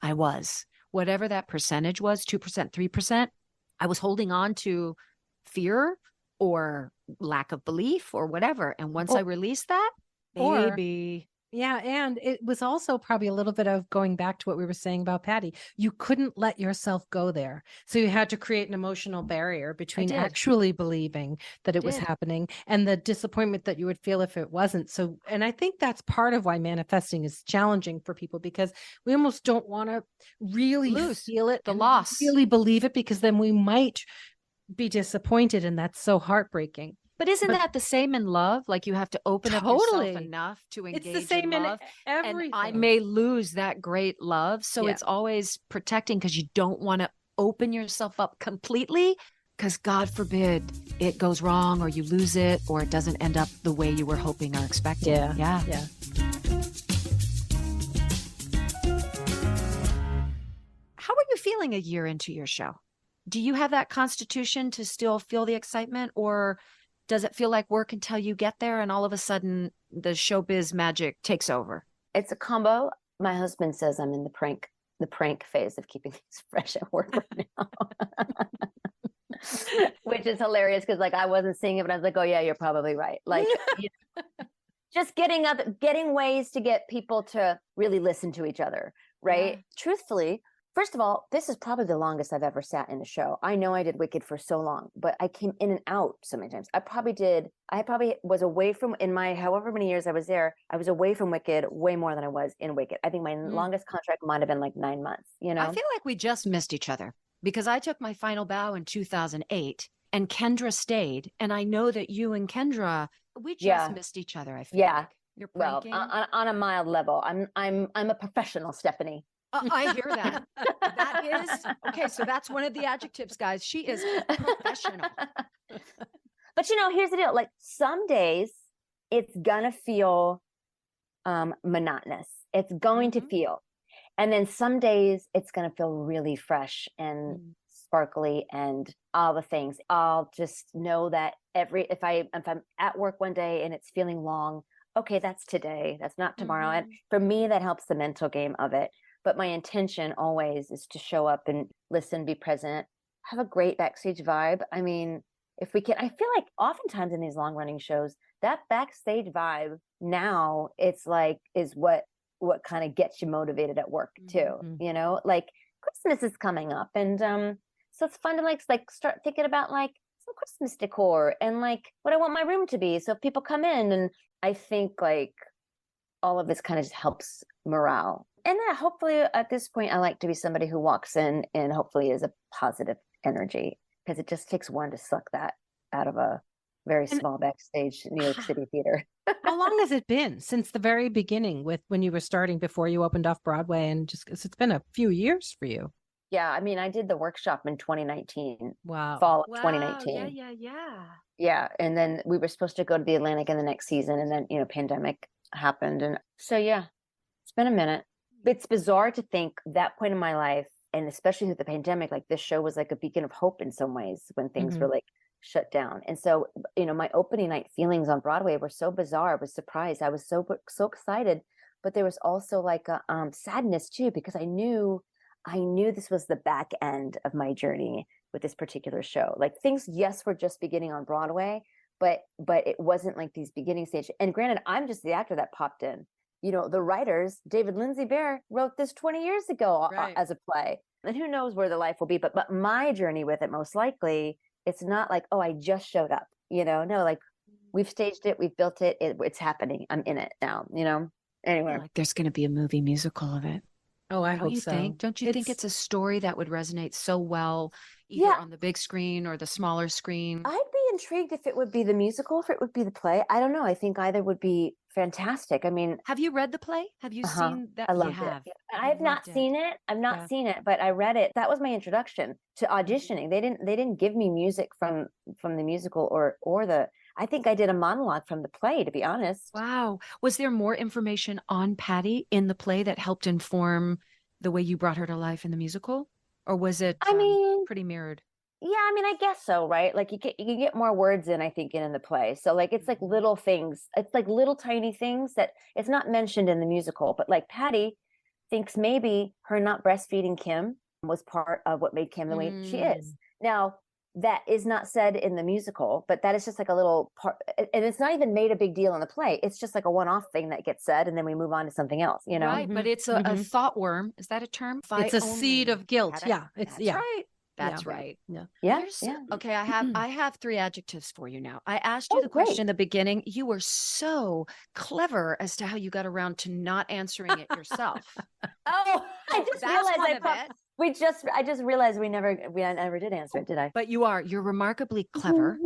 [SPEAKER 1] I was, whatever that percentage was, 2%, 3%, I was holding on to fear or lack of belief or whatever. And once I released that, baby.
[SPEAKER 2] Yeah. And it was also probably a little bit of going back to what we were saying about Pattie. You couldn't let yourself go there. So you had to create an emotional barrier between actually believing that it was happening and the disappointment that you would feel if it wasn't. So, and I think that's part of why manifesting is challenging for people, because we almost don't want to really feel it,
[SPEAKER 1] the loss,
[SPEAKER 2] really believe it, because then we might be disappointed. And that's so heartbreaking.
[SPEAKER 1] But isn't that the same in love? Like you have to open up yourself enough to engage
[SPEAKER 2] it's the same
[SPEAKER 1] in love.
[SPEAKER 2] In everything.
[SPEAKER 1] And I may lose that great love. So it's always protecting, because you don't want to open yourself up completely, because God forbid it goes wrong or you lose it or it doesn't end up the way you were hoping or expecting.
[SPEAKER 2] Yeah.
[SPEAKER 1] feeling a year into your show? Do you have that constitution to still feel the excitement, or does it feel like work until you get there and all of a sudden the showbiz magic takes over?
[SPEAKER 3] It's a combo. My husband says I'm in the prank phase of keeping things fresh at work right now. Which is hilarious because like I wasn't seeing it, but I was like, oh yeah, you're probably right. Like just getting ways to get people to really listen to each other, right? Yeah. Truthfully, first of all, this is probably the longest I've ever sat in a show. I know I did Wicked for so long, but I came in and out so many times. I probably was away from, in my however many years I was there, I was away from Wicked way more than I was in Wicked. I think my longest contract might have been like 9 months, you know?
[SPEAKER 1] I feel like we just missed each other because I took my final bow in 2008 and Kendra stayed. And I know that you and Kendra, we just missed each other. I feel like. You're pranking.
[SPEAKER 3] Well, on a mild level, I'm a professional, Stephanie.
[SPEAKER 1] I hear that. That is okay. So that's one of the adjectives, guys. She is professional.
[SPEAKER 3] But you know, here's the deal. Like some days it's gonna feel monotonous. It's going to feel, and then some days it's gonna feel really fresh and sparkly and all the things. I'll just know that if I'm at work one day and it's feeling long, okay, that's today. That's not tomorrow. And for me, that helps the mental game of it. But my intention always is to show up and listen, be present, have a great backstage vibe. I mean, if we can, I feel like oftentimes in these long running shows, that backstage vibe now it's like is what kind of gets you motivated at work too. You know, like Christmas is coming up, and so it's fun to like start thinking about like some Christmas decor and like what I want my room to be. So if people come in, and I think like all of this kind of just helps morale. And then hopefully at this point, I like to be somebody who walks in and hopefully is a positive energy, because it just takes one to suck that out of a very small backstage New York City theater.
[SPEAKER 2] How long has it been since the very beginning with when you were starting before you opened off Broadway? And just it's been a few years for you.
[SPEAKER 3] Yeah. I mean, I did the workshop in 2019.
[SPEAKER 2] Wow.
[SPEAKER 3] Fall of 2019. Yeah. And then we were supposed to go to the Atlantic in the next season. And then, you know, pandemic happened. And so, yeah, it's been a minute. It's bizarre to think that point in my life, and especially with the pandemic, like this show was like a beacon of hope in some ways when things were like shut down. And so, you know, my opening night feelings on Broadway were so bizarre. I was surprised. I was so excited, but there was also like a sadness too, because I knew this was the back end of my journey with this particular show. Like things, yes, were just beginning on Broadway, but it wasn't like these beginning stage. And granted, I'm just the actor that popped in. You know, the writers, David Lindsay Bear wrote this 20 years ago as a play. And who knows where the life will be. But my journey with it, most likely, it's not like, oh, I just showed up. You know, no, like we've staged it, we've built it, it's happening. I'm in it now, you know? Anyway.
[SPEAKER 1] Like there's going to be a movie musical of it.
[SPEAKER 2] Oh, I hope so.
[SPEAKER 1] Don't you think it's a story that would resonate so well, either on the big screen or the smaller screen?
[SPEAKER 3] I'd be intrigued if it would be the musical, if it would be the play. I don't know. I think either would be fantastic. I mean,
[SPEAKER 1] have you read the play? Have you seen that?
[SPEAKER 3] I loved it. I have not seen it. I've not seen it, but I read it. That was my introduction to auditioning. They didn't give me music from the musical or the. I think I did a monologue from the play, to be honest.
[SPEAKER 1] Wow. Was there more information on Pattie in the play that helped inform the way you brought her to life in the musical? Or was it pretty mirrored?
[SPEAKER 3] Yeah, I mean, I guess so, right? Like you can get more words in, I think, in the play. So like it's like little things. It's like little tiny things that it's not mentioned in the musical. But like Pattie thinks maybe her not breastfeeding Kim was part of what made Kim the way she is. Now, that is not said in the musical, but that is just like a little part, and it's not even made a big deal in the play. It's just like a one-off thing that gets said, and then we move on to something else, you know?
[SPEAKER 1] Right, but it's a thought worm. Is that a term?
[SPEAKER 2] It's a seed of guilt. Yeah,
[SPEAKER 1] it's right. That's right.
[SPEAKER 3] Yeah.
[SPEAKER 1] Okay, I have 3 adjectives for you now. I asked you the question in the beginning. You were so clever as to how you got around to not answering it yourself.
[SPEAKER 3] I just realized I just realized we never did answer it, did I?
[SPEAKER 1] But you're remarkably clever.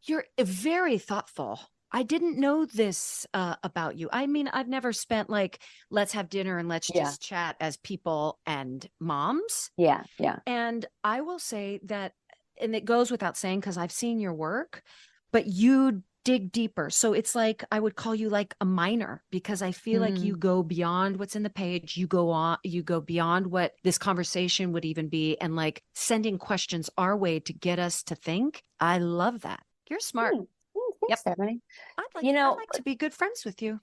[SPEAKER 1] You're very thoughtful. I didn't know this about you. I mean, I've never spent like, let's have dinner and let's just chat as people and moms.
[SPEAKER 3] Yeah.
[SPEAKER 1] And I will say that, and it goes without saying because I've seen your work, but you dig deeper. So it's like, I would call you like a minor, because I feel like you go beyond what's in the page. You go beyond what this conversation would even be, and like sending questions our way to get us to think. I love that. You're smart.
[SPEAKER 3] Thanks, Stephanie.
[SPEAKER 1] I'd like to be good friends with you.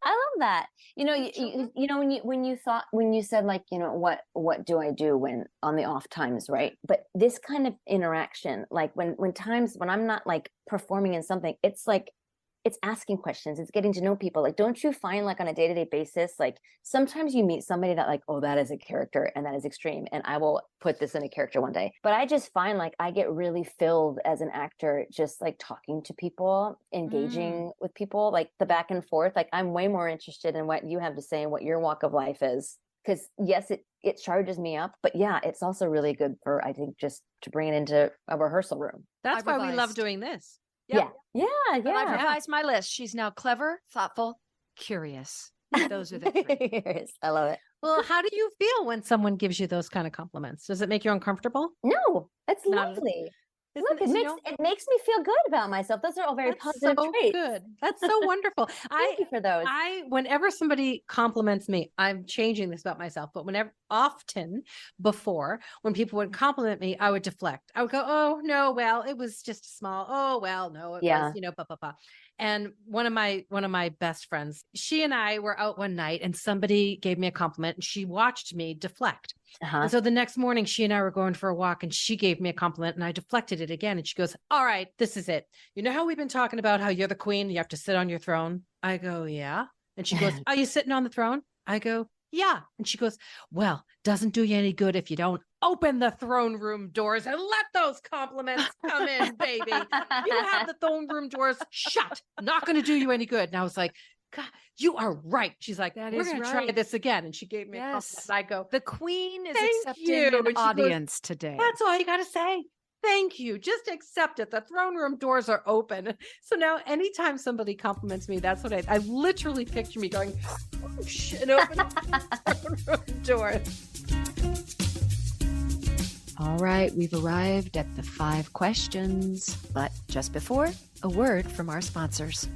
[SPEAKER 3] I love that. You know, when you said like, what do I do when on the off times, right? But this kind of interaction, like when I'm not like performing in something, it's like, it's asking questions, it's getting to know people. Like, don't you find like on a day-to-day basis, like sometimes you meet somebody that like, oh, that is a character and that is extreme, and I will put this in a character one day. But I just find like I get really filled as an actor, just like talking to people, engaging with people, like the back and forth. Like I'm way more interested in what you have to say and what your walk of life is. Because yes, it charges me up, but yeah, it's also really good for, I think, just to bring it into a rehearsal room.
[SPEAKER 2] That's why we love doing this.
[SPEAKER 3] Yeah.
[SPEAKER 1] I've revised my list. She's now clever, thoughtful, curious. Those are the three.
[SPEAKER 3] I love it.
[SPEAKER 2] Well, how do you feel when someone gives you those kind of compliments? Does it make you uncomfortable?
[SPEAKER 3] No, it's lovely. Look, it makes me feel good about myself. Those are all very positive traits.
[SPEAKER 2] Good. That's so wonderful.
[SPEAKER 3] Thank you for those.
[SPEAKER 2] Whenever somebody compliments me, I'm changing this about myself, but often before, when people would compliment me, I would deflect. I would go, oh no, well, it was just small. Oh, well, no, it was, blah, blah, blah. And one of my best friends, she and I were out one night and somebody gave me a compliment and she watched me deflect. And so the next morning she and I were going for a walk and she gave me a compliment and I deflected it again. And she goes, all right, this is it. You know how we've been talking about how you're the queen, you have to sit on your throne? I go, yeah. And she goes, are you sitting on the throne? I go, yeah. And she goes, well, doesn't do you any good if you don't open the throne room doors and let those compliments come in, baby. You have the throne room doors shut. Not going to do you any good. And I was like, God, you are right. She's like, we're going to try this again. And she gave me a compliment. I go,
[SPEAKER 1] the queen is accepting an audience today.
[SPEAKER 2] That's all you got to say. Thank you. Just accept it. The throne room doors are open. So now anytime somebody compliments me, that's what I literally picture me going, oh, shit, open the throne room doors.
[SPEAKER 1] All right, we've arrived at the 5 questions, but just before, a word from our sponsors.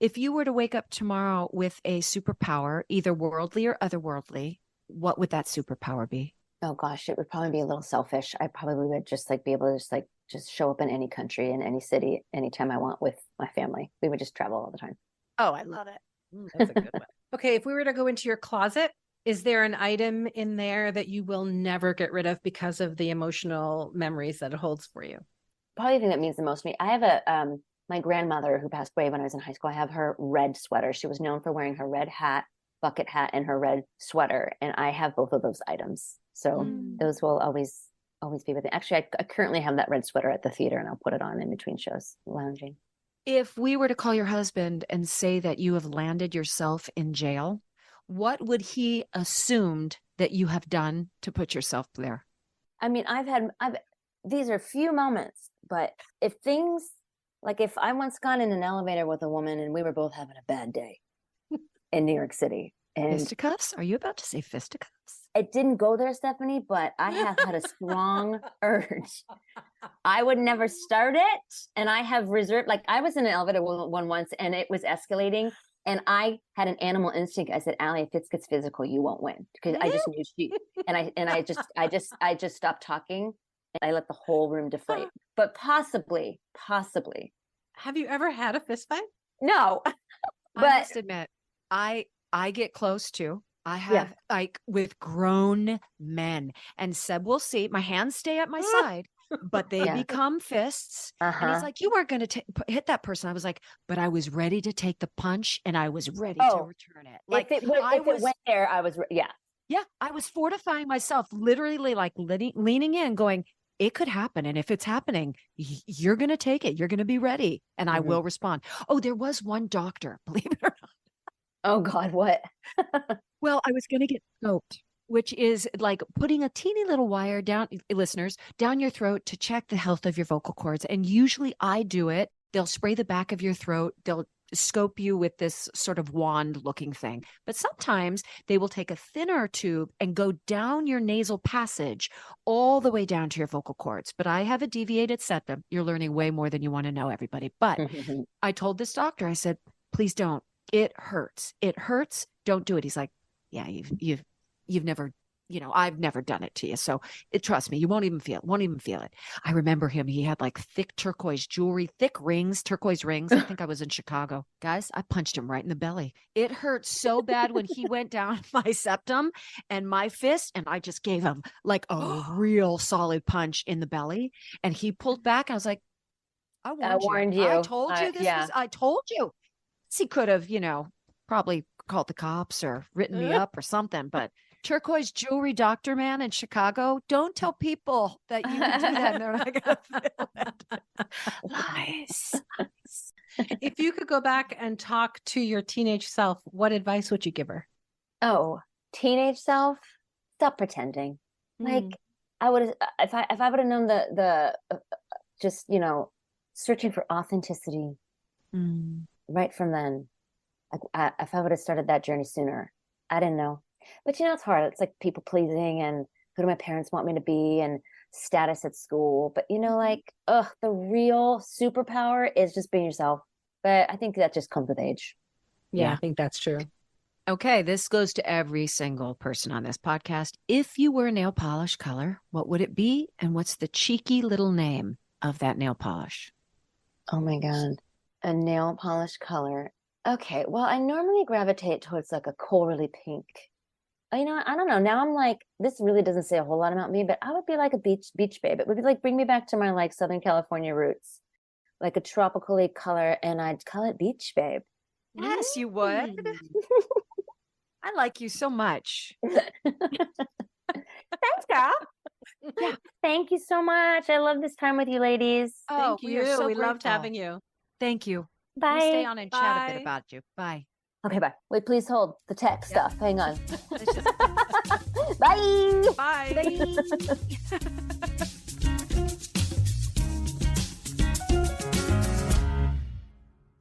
[SPEAKER 1] If you were to wake up tomorrow with a superpower, either worldly or otherworldly, what would that superpower be?
[SPEAKER 3] Oh gosh, it would probably be a little selfish. I probably would just like be able to just show up in any country, in any city, anytime I want with my family. We would just travel all the time.
[SPEAKER 2] Oh, I love it. That's a good one. Okay, if we were to go into your closet, is there an item in there that you will never get rid of because of the emotional memories that it holds for you?
[SPEAKER 3] Probably the thing that means the most to me. I have my grandmother who passed away when I was in high school. I have her red sweater. She was known for wearing her red hat, bucket hat, and her red sweater. And I have both of those items. So those will always be with me. Actually, I currently have that red sweater at the theater and I'll put it on in between shows, lounging.
[SPEAKER 1] If we were to call your husband and say that you have landed yourself in jail, what would he assumed that you have done to put yourself there?
[SPEAKER 3] I mean, these are few moments, but if I once got in an elevator with a woman and we were both having a bad day in New York City. And
[SPEAKER 1] fisticuffs? Are you about to say fisticuffs?
[SPEAKER 3] It didn't go there, Stephanie, but I have had a strong urge. I would never start it. And I have reserved, like I was in an elevator one once and it was escalating. And I had an animal instinct. I said, Alli, if this gets physical, you won't win. Because I just knew I just stopped talking and I let the whole room deflate. But possibly.
[SPEAKER 2] Have you ever had a fist fight?
[SPEAKER 3] No.
[SPEAKER 1] But I must admit, I get close too. I have like with grown men, and Seb will see my hands stay at my side, but they become fists. And he's like, you weren't going to hit that person. I was like, but I was ready to take the punch and I was ready to return it. Like
[SPEAKER 3] if it went there, I was,
[SPEAKER 1] I was fortifying myself, literally like leaning in going, it could happen. And if it's happening, you're going to take it. You're going to be ready. And I will respond. Oh, there was one doctor, believe it or not.
[SPEAKER 3] Oh God, what?
[SPEAKER 1] Well, I was going to get scoped, which is like putting a teeny little wire down, listeners, down your throat to check the health of your vocal cords. And usually I do it. They'll spray the back of your throat. They'll scope you with this sort of wand looking thing. But sometimes they will take a thinner tube and go down your nasal passage all the way down to your vocal cords. But I have a deviated septum. You're learning way more than you want to know, everybody. But I told this doctor, I said, please don't. It hurts. It hurts. Don't do it. He's like, yeah, you've never, I've never done it to you. So trust me, you won't even feel it. I remember him. He had like thick turquoise jewelry, thick rings, turquoise rings. I think I was in Chicago. Guys, I punched him right in the belly. It hurt so bad when he went down my septum and my fist, and I just gave him like a real solid punch in the belly. And he pulled back. I was like, I warned you. I told you I told you. He could have, probably called the cops or written me up or something, but turquoise jewelry doctor man in Chicago, don't tell people that you can do that. And they're not gonna feel it. Lies.
[SPEAKER 2] If you could go back and talk to your teenage self, what advice would you give her?
[SPEAKER 3] Oh, teenage self, stop pretending. Like I would, if I would have known the just, searching for authenticity right from then, if I would have started that journey sooner, I didn't know. But it's hard. It's like people pleasing and who do my parents want me to be and status at school. But the real superpower is just being yourself. But I think that just comes with age.
[SPEAKER 2] Yeah, I think that's true.
[SPEAKER 1] Okay, this goes to every single person on this podcast. If you were a nail polish color, what would it be? And what's the cheeky little name of that nail polish?
[SPEAKER 3] Oh my God. A nail polish color. Okay, well, I normally gravitate towards like a corally pink. I don't know. Now I'm like, this really doesn't say a whole lot about me, but I would be like a beach babe. It would be like, bring me back to my like Southern California roots, like a tropically color, and I'd call it beach babe.
[SPEAKER 1] Yes, you would. I like you so much.
[SPEAKER 3] Thanks, girl. Yeah. Thank you so much. I love this time with you ladies.
[SPEAKER 1] Oh,
[SPEAKER 2] Thank you.
[SPEAKER 1] So
[SPEAKER 2] we loved having you.
[SPEAKER 1] Thank you.
[SPEAKER 3] Bye.
[SPEAKER 1] We'll stay on and chat a bit about you. Bye.
[SPEAKER 3] Okay, bye. Wait, please hold the tech stuff. Hang on. Bye.
[SPEAKER 2] Bye.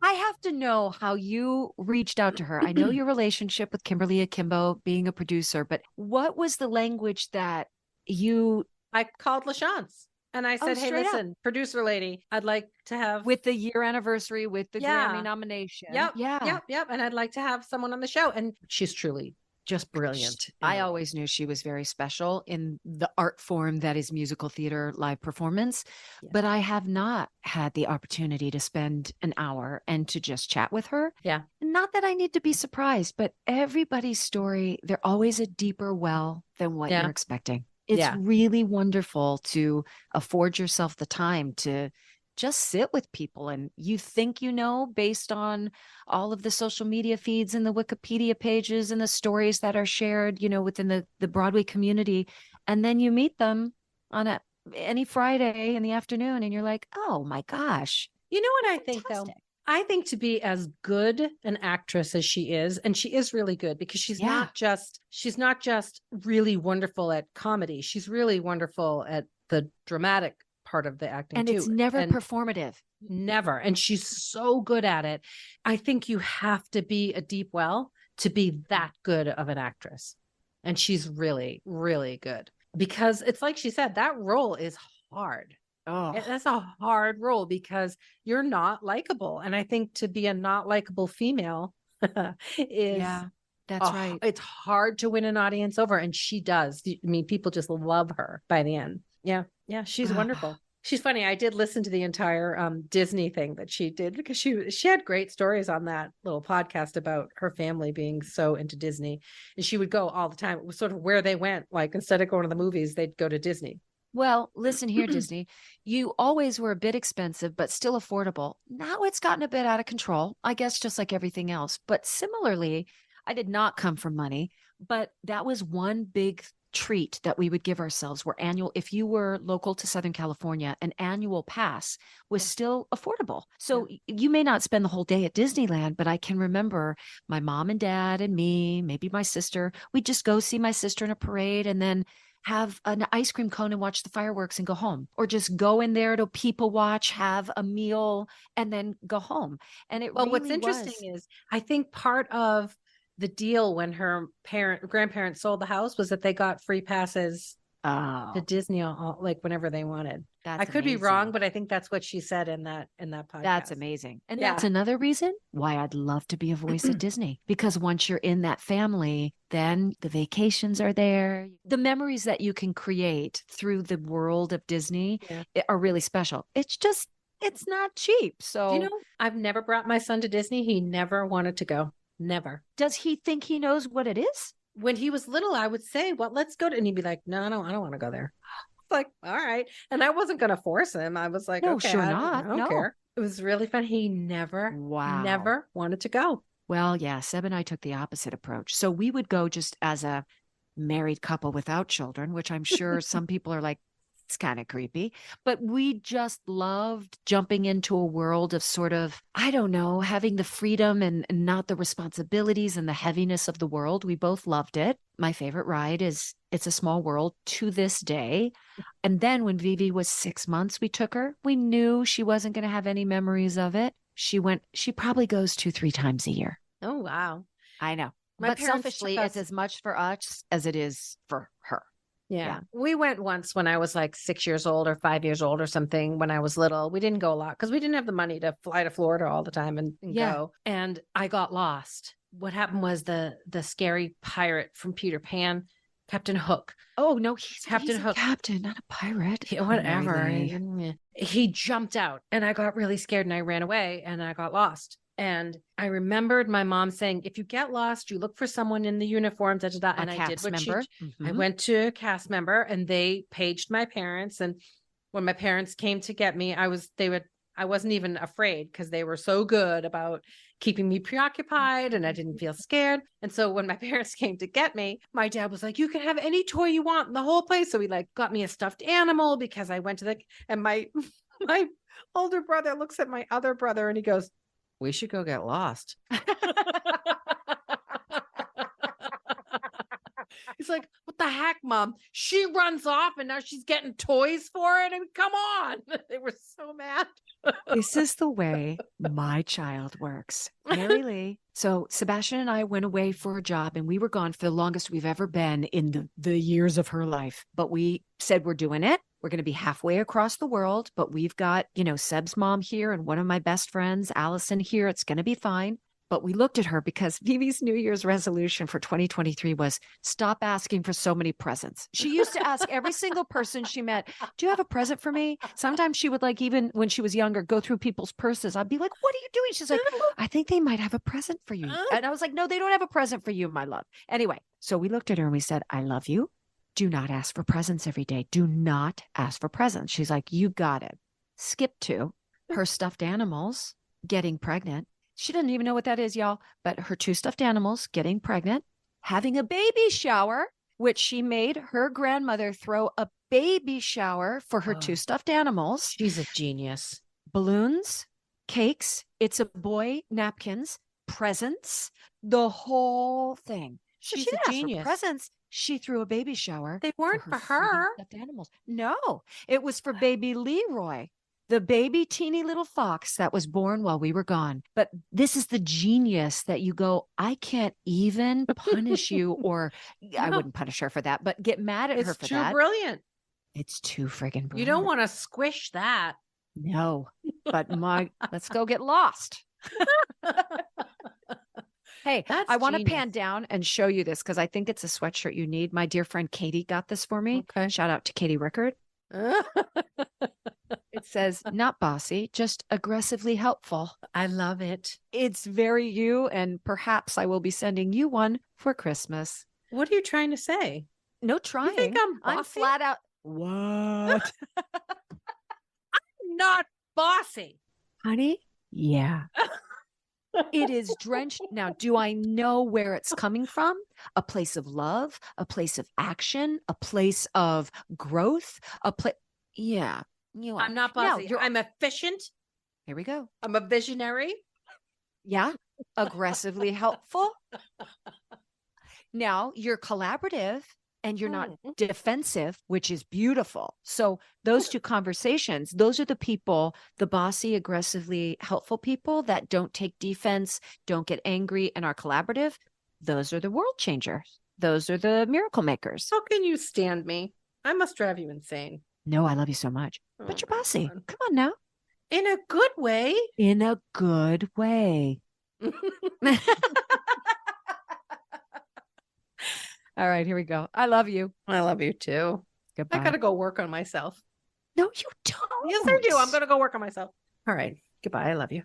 [SPEAKER 1] I have to know how you reached out to her. I know your relationship with Kimberly Akimbo being a producer, but what was the language that
[SPEAKER 2] I called LaChance and I said, hey, listen, producer lady, I'd like to have
[SPEAKER 1] with the year anniversary, with the Grammy nomination.
[SPEAKER 2] Yep. And I'd like to have someone on the show. And she's truly just brilliant.
[SPEAKER 1] I always knew she was very special in the art form that is musical theater live performance, but I have not had the opportunity to spend an hour and to just chat with her.
[SPEAKER 2] Yeah.
[SPEAKER 1] Not that I need to be surprised, but everybody's story, they're always a deeper well than what you're expecting. It's really wonderful to afford yourself the time to just sit with people, and you think based on all of the social media feeds and the Wikipedia pages and the stories that are shared, within the Broadway community. And then you meet them on any Friday in the afternoon and you're like, oh my gosh.
[SPEAKER 2] You know what I think though? I think to be as good an actress as she is, and she is really good because she's not just really wonderful at comedy. She's really wonderful at the dramatic part of the acting
[SPEAKER 1] and
[SPEAKER 2] too.
[SPEAKER 1] It's never performative.
[SPEAKER 2] Never. And she's so good at it. I think you have to be a deep well to be that good of an actress. And she's really, really good because it's like she said, that role is hard. Oh, that's a hard role because you're not likable. And I think to be a not likable female is
[SPEAKER 1] that's right.
[SPEAKER 2] It's hard to win an audience over. And she does. I mean, people just love her by the end. Yeah. Yeah. She's wonderful. She's funny. I did listen to the entire Disney thing that she did because she had great stories on that little podcast about her family being so into Disney. And she would go all the time. It was sort of where they went. Like instead of going to the movies, they'd go to Disney.
[SPEAKER 1] Well, listen here, Disney. You always were a bit expensive, but still affordable. Now it's gotten a bit out of control, I guess, just like everything else. But similarly, I did not come from money, but that was one big treat that we would give ourselves were annual. If you were local to Southern California, an annual pass was still affordable. So you may not spend the whole day at Disneyland, but I can remember my mom and dad and me, maybe my sister, we'd just go see my sister in a parade and then have an ice cream cone and watch the fireworks and go home, or just go in there to people watch, have a meal, and then go home. And it
[SPEAKER 2] Well,
[SPEAKER 1] really
[SPEAKER 2] what's interesting
[SPEAKER 1] was.
[SPEAKER 2] is I think part of the deal when her grandparents sold the house was that they got free passes to Disney like whenever they wanted.
[SPEAKER 1] That's
[SPEAKER 2] I could be
[SPEAKER 1] amazing.
[SPEAKER 2] wrong, but I think that's what she said in that podcast.
[SPEAKER 1] That's amazing. And
[SPEAKER 2] Yeah.
[SPEAKER 1] that's another reason why I'd love to be a voice at Disney, because once you're in that family, then the vacations are there. The memories that you can create through the world of Disney are really special. It's just, it's not cheap. So,
[SPEAKER 2] Do you know, I've never brought my son to Disney. He never wanted to go. Never.
[SPEAKER 1] does he think he knows what it is?
[SPEAKER 2] When he was little, I would say, well, let's go to, and he'd be like, no, I don't want to go there. Like, all right. And I wasn't going to force him. I was like,
[SPEAKER 1] No,
[SPEAKER 2] okay,
[SPEAKER 1] sure
[SPEAKER 2] I
[SPEAKER 1] not.
[SPEAKER 2] don't
[SPEAKER 1] No.
[SPEAKER 2] care. It was really fun. He never wanted to go.
[SPEAKER 1] Well, yeah, Seb and I took the opposite approach. So we would go just as a married couple without children, which I'm sure some people are like, it's kind of creepy. But we just loved jumping into a world of sort of, I don't know, having the freedom and not the responsibilities and the heaviness of the world. We both loved it. My favorite ride is It's a Small World to this day. And then when Vivi was 6 months, we took her. We knew she wasn't going to have any memories of it. She probably goes 2-3 times a year.
[SPEAKER 2] Oh, wow.
[SPEAKER 1] I know.
[SPEAKER 2] My
[SPEAKER 1] But
[SPEAKER 2] parents
[SPEAKER 1] selfishly,
[SPEAKER 2] took
[SPEAKER 1] it's
[SPEAKER 2] us-
[SPEAKER 1] as much for us as it is for her.
[SPEAKER 2] Yeah. We went once when I was like 6 years old or 5 years old or something when I was little. We didn't go a lot because we didn't have the money to fly to Florida all the time and go. And I got lost. What happened was the scary pirate from Peter Pan, Captain Hook.
[SPEAKER 1] Oh, no, he's
[SPEAKER 2] Captain
[SPEAKER 1] a
[SPEAKER 2] Hook.
[SPEAKER 1] captain, not a pirate.
[SPEAKER 2] Whatever.
[SPEAKER 1] Really?
[SPEAKER 2] He jumped out and I got really scared and I ran away and I got lost. And I remembered my mom saying, if you get lost, you look for someone in the uniform, da, da, da. And I did what
[SPEAKER 1] member.
[SPEAKER 2] I went to a cast member and they paged my parents. And when my parents came to get me, I wasn't even afraid because they were so good about keeping me preoccupied and I didn't feel scared. And so when my parents came to get me, my dad was like, you can have any toy you want in the whole place. So he like got me a stuffed animal because I went to and my older brother looks at my other brother and he goes, we should go get lost. He's like, what the heck, Mom? She runs off and now she's getting toys for it. I mean, come on. They were so mad.
[SPEAKER 1] This is the way my child works. Mary Lee. So Sebastian and I went away for a job and we were gone for the longest we've ever been in the years of her life. But we said, we're doing it. We're going to be halfway across the world, but we've got, Seb's mom here and one of my best friends, Allison, here. It's going to be fine. But we looked at her because Vivi's New Year's resolution for 2023 was stop asking for so many presents. She used to ask every single person she met, do you have a present for me? Sometimes she would even when she was younger, go through people's purses. I'd be like, what are you doing? She's like, I think they might have a present for you. And I was like, no, they don't have a present for you, my love. Anyway, so we looked at her and we said, I love you. Do not ask for presents every day. Do not ask for presents. She's like, you got it. Skip to her stuffed animals getting pregnant. She doesn't even know what that is, y'all. But her 2 stuffed animals getting pregnant, having a baby shower, which she made her grandmother throw a baby shower for her 2 stuffed animals.
[SPEAKER 2] She's a genius.
[SPEAKER 1] Balloons, cakes, it's a boy, napkins, presents, the whole thing.
[SPEAKER 2] She's
[SPEAKER 1] She
[SPEAKER 2] a
[SPEAKER 1] didn't ask
[SPEAKER 2] genius.
[SPEAKER 1] for presents. She threw a baby shower.
[SPEAKER 2] They weren't for
[SPEAKER 1] friggin'
[SPEAKER 2] her.
[SPEAKER 1] Stuffed animals. No, it was for baby Leroy, the baby teeny little fox that was born while we were gone. But this is the genius that you go, I can't even punish you, or I wouldn't punish her for that, but get mad at her for
[SPEAKER 2] too
[SPEAKER 1] that.
[SPEAKER 2] brilliant.
[SPEAKER 1] It's too friggin' brilliant.
[SPEAKER 2] You don't want to squish that.
[SPEAKER 1] No, but let's go get lost. Hey,
[SPEAKER 2] That's
[SPEAKER 1] I want to
[SPEAKER 2] genius.
[SPEAKER 1] pan down and show you this because I think it's a sweatshirt you need. My dear friend Katie got this for me.
[SPEAKER 2] Okay.
[SPEAKER 1] Shout out to Katie Rickard. It says, not bossy, just aggressively helpful.
[SPEAKER 2] I love it.
[SPEAKER 1] It's very you, and perhaps I will be sending you one for Christmas.
[SPEAKER 2] What are you trying to say?
[SPEAKER 1] No trying.
[SPEAKER 2] You think I'm
[SPEAKER 1] I'm
[SPEAKER 2] bossy?
[SPEAKER 1] flat out. What?
[SPEAKER 2] I'm not bossy.
[SPEAKER 1] Honey? Yeah. It is drenched. Now, do I know where it's coming from? A place of love, a place of action, a place of growth, yeah. You are.
[SPEAKER 2] I'm not
[SPEAKER 1] Now,
[SPEAKER 2] bossy. I'm efficient.
[SPEAKER 1] Here we go.
[SPEAKER 2] I'm a visionary.
[SPEAKER 1] Yeah. Aggressively helpful. Now, you're collaborative. and you're not defensive, which is beautiful. So those two conversations, those are the people, the bossy, aggressively helpful people that don't take defense, don't get angry, and are collaborative. Those are the world changers. Those are the miracle makers.
[SPEAKER 2] How can you stand me? I must drive you insane.
[SPEAKER 1] No, I love you so much. But you're bossy.
[SPEAKER 2] God.
[SPEAKER 1] Come on now.
[SPEAKER 2] In a good way.
[SPEAKER 1] In a good way. All right, here we go. I love you.
[SPEAKER 2] I love you too.
[SPEAKER 1] Goodbye.
[SPEAKER 2] I gotta go work on myself.
[SPEAKER 1] No, you don't.
[SPEAKER 2] Yes, I do. I'm gonna go work on myself. All right. Goodbye. I love you.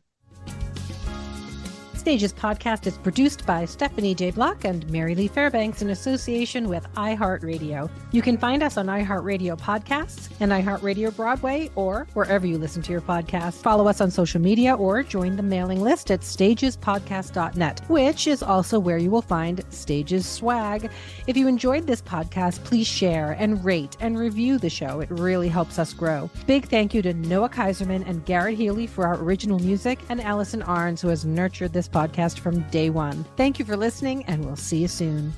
[SPEAKER 2] Stages podcast is produced by Stephanie J. Block and Mary Lee Fairbanks in association with iHeartRadio. You can find us on iHeartRadio Podcasts and iHeartRadio Broadway or wherever you listen to your podcasts. Follow us on social media or join the mailing list at stagespodcast.net, which is also where you will find Stages swag. If you enjoyed this podcast, please share and rate and review the show. It really helps us grow. Big thank you to Noah Kaiserman and Garrett Healy for our original music, and Allison Arns, who has nurtured this podcast from day one. Thank you for listening, and we'll see you soon.